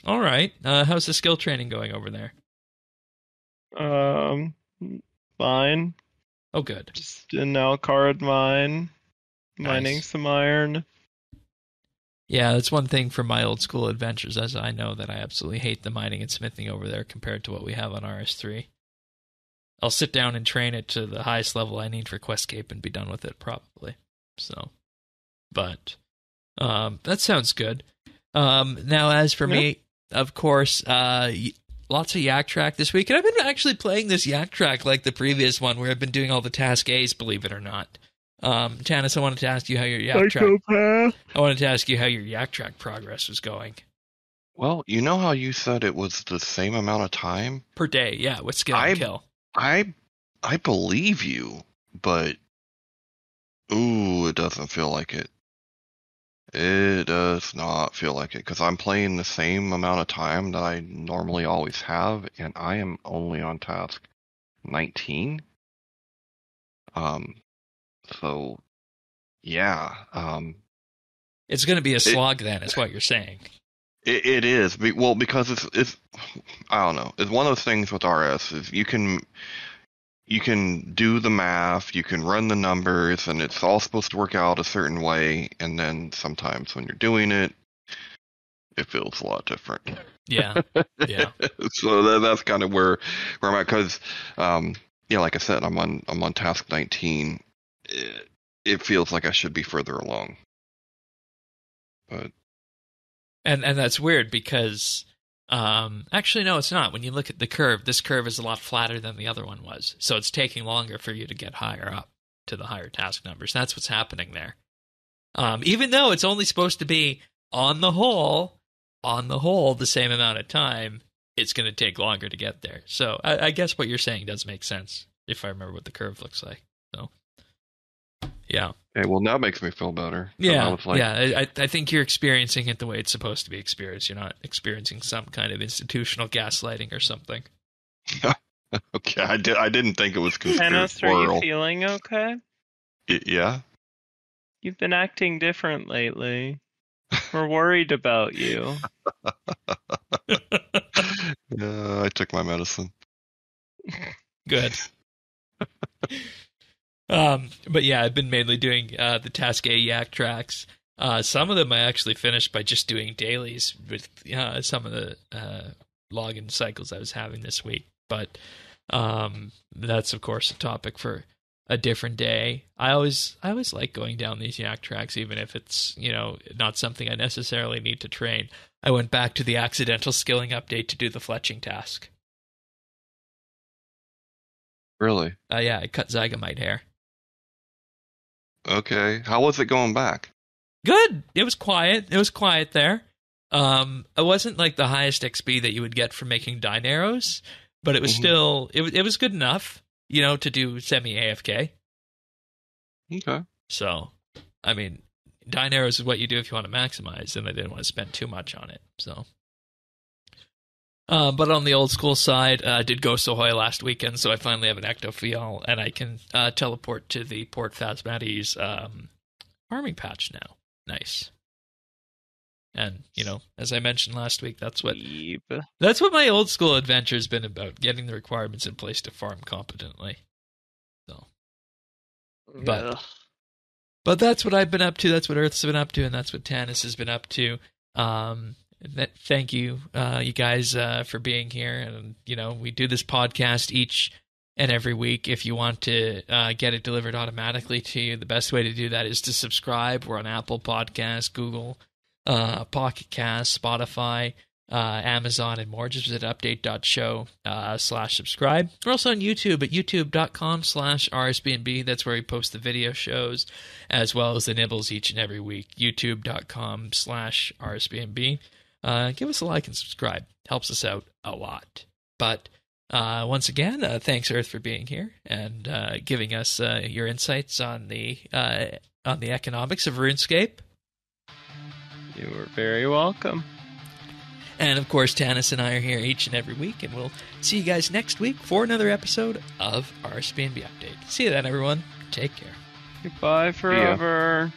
right. How's the skill training going over there? Fine. Oh, good. Just in Alcard mine, mining some iron. Yeah, that's one thing from my old school adventures, as I know that I absolutely hate the mining and smithing over there compared to what we have on RS3. I'll sit down and train it to the highest level I need for Questcape and be done with it, probably. So, but that sounds good. Now, as for me, of course, lots of Yak Track this week, and I've been actually playing this Yak Track like the previous one, where I've been doing all the task A's, believe it or not. Tanis, I wanted to ask you how your Yak Track progress was going. Well, you know how you said it was the same amount of time per day? Yeah, with skill and kill. I believe you, but it doesn't feel like it. It does not feel like it, because I'm playing the same amount of time that I normally always have, and I am only on task 19. So, yeah. It's going to be a slog then, is what you're saying. It is. Well, because it's I don't know. It's one of those things with RS is you can do the math, you can run the numbers, and it's all supposed to work out a certain way, and then sometimes when you're doing it, it feels a lot different. Yeah. So that's kind of where I'm at, because like I said, I'm on task 19. It feels like I should be further along, but and that's weird because actually no, it's not. When you look at the curve, this curve is a lot flatter than the other one was, so it's taking longer for you to get higher up to the higher task numbers. That's what's happening there. Even though it's only supposed to be on the whole the same amount of time, it's going to take longer to get there. So I guess what you're saying does make sense if I remember what the curve looks like. So yeah. Hey, well, that makes me feel better. Yeah, I think you're experiencing it the way it's supposed to be experienced. You're not experiencing some kind of institutional gaslighting or something. Okay, I didn't think it was conspiratorial. Tanis, are you feeling okay? Yeah. You've been acting different lately. We're worried about you. I took my medicine. Good. But yeah, I've been mainly doing the Task A Yak tracks. Some of them I actually finished by just doing dailies with some of the login cycles I was having this week. But that's, of course, a topic for a different day. I always like going down these Yak tracks, even if it's not something I necessarily need to train. I went back to the accidental skilling update to do the fletching task. Really? Yeah, I cut Zygamite hair. Okay. How was it going back? Good. It was quiet. It was quiet there. It wasn't like the highest XP that you would get from making Dine Arrows, but it was still, it was good enough, to do semi-AFK. Okay. So, I mean, Dine Arrows is what you do if you want to maximize, and I didn't want to spend too much on it, so. But on the old school side, I did Ghost Ahoy last weekend, so I finally have an Ectofiol, and I can teleport to the Port Phasmatys farming patch now. Nice. And, as I mentioned last week, that's what my old school adventure's been about, getting the requirements in place to farm competently. So, but that's what I've been up to, that's what Earth's been up to, and that's what Tanis has been up to. Thank you, you guys, for being here. And, we do this podcast each and every week. If you want to get it delivered automatically to you, the best way to do that is to subscribe. We're on Apple Podcasts, Google, Pocket Cast, Spotify, Amazon, and more. Just visit update.show/subscribe. We're also on YouTube at youtube.com/RSBANDB. That's where we post the video shows as well as the nibbles each and every week. youtube.com/RSBANDB. Give us a like and subscribe. Helps us out a lot. But once again, thanks, Earth, for being here and giving us your insights on the economics of RuneScape. You were very welcome. And, of course, Tanis and I are here each and every week, and we'll see you guys next week for another episode of RSBANDB Update. See you then, everyone. Take care. Goodbye forever.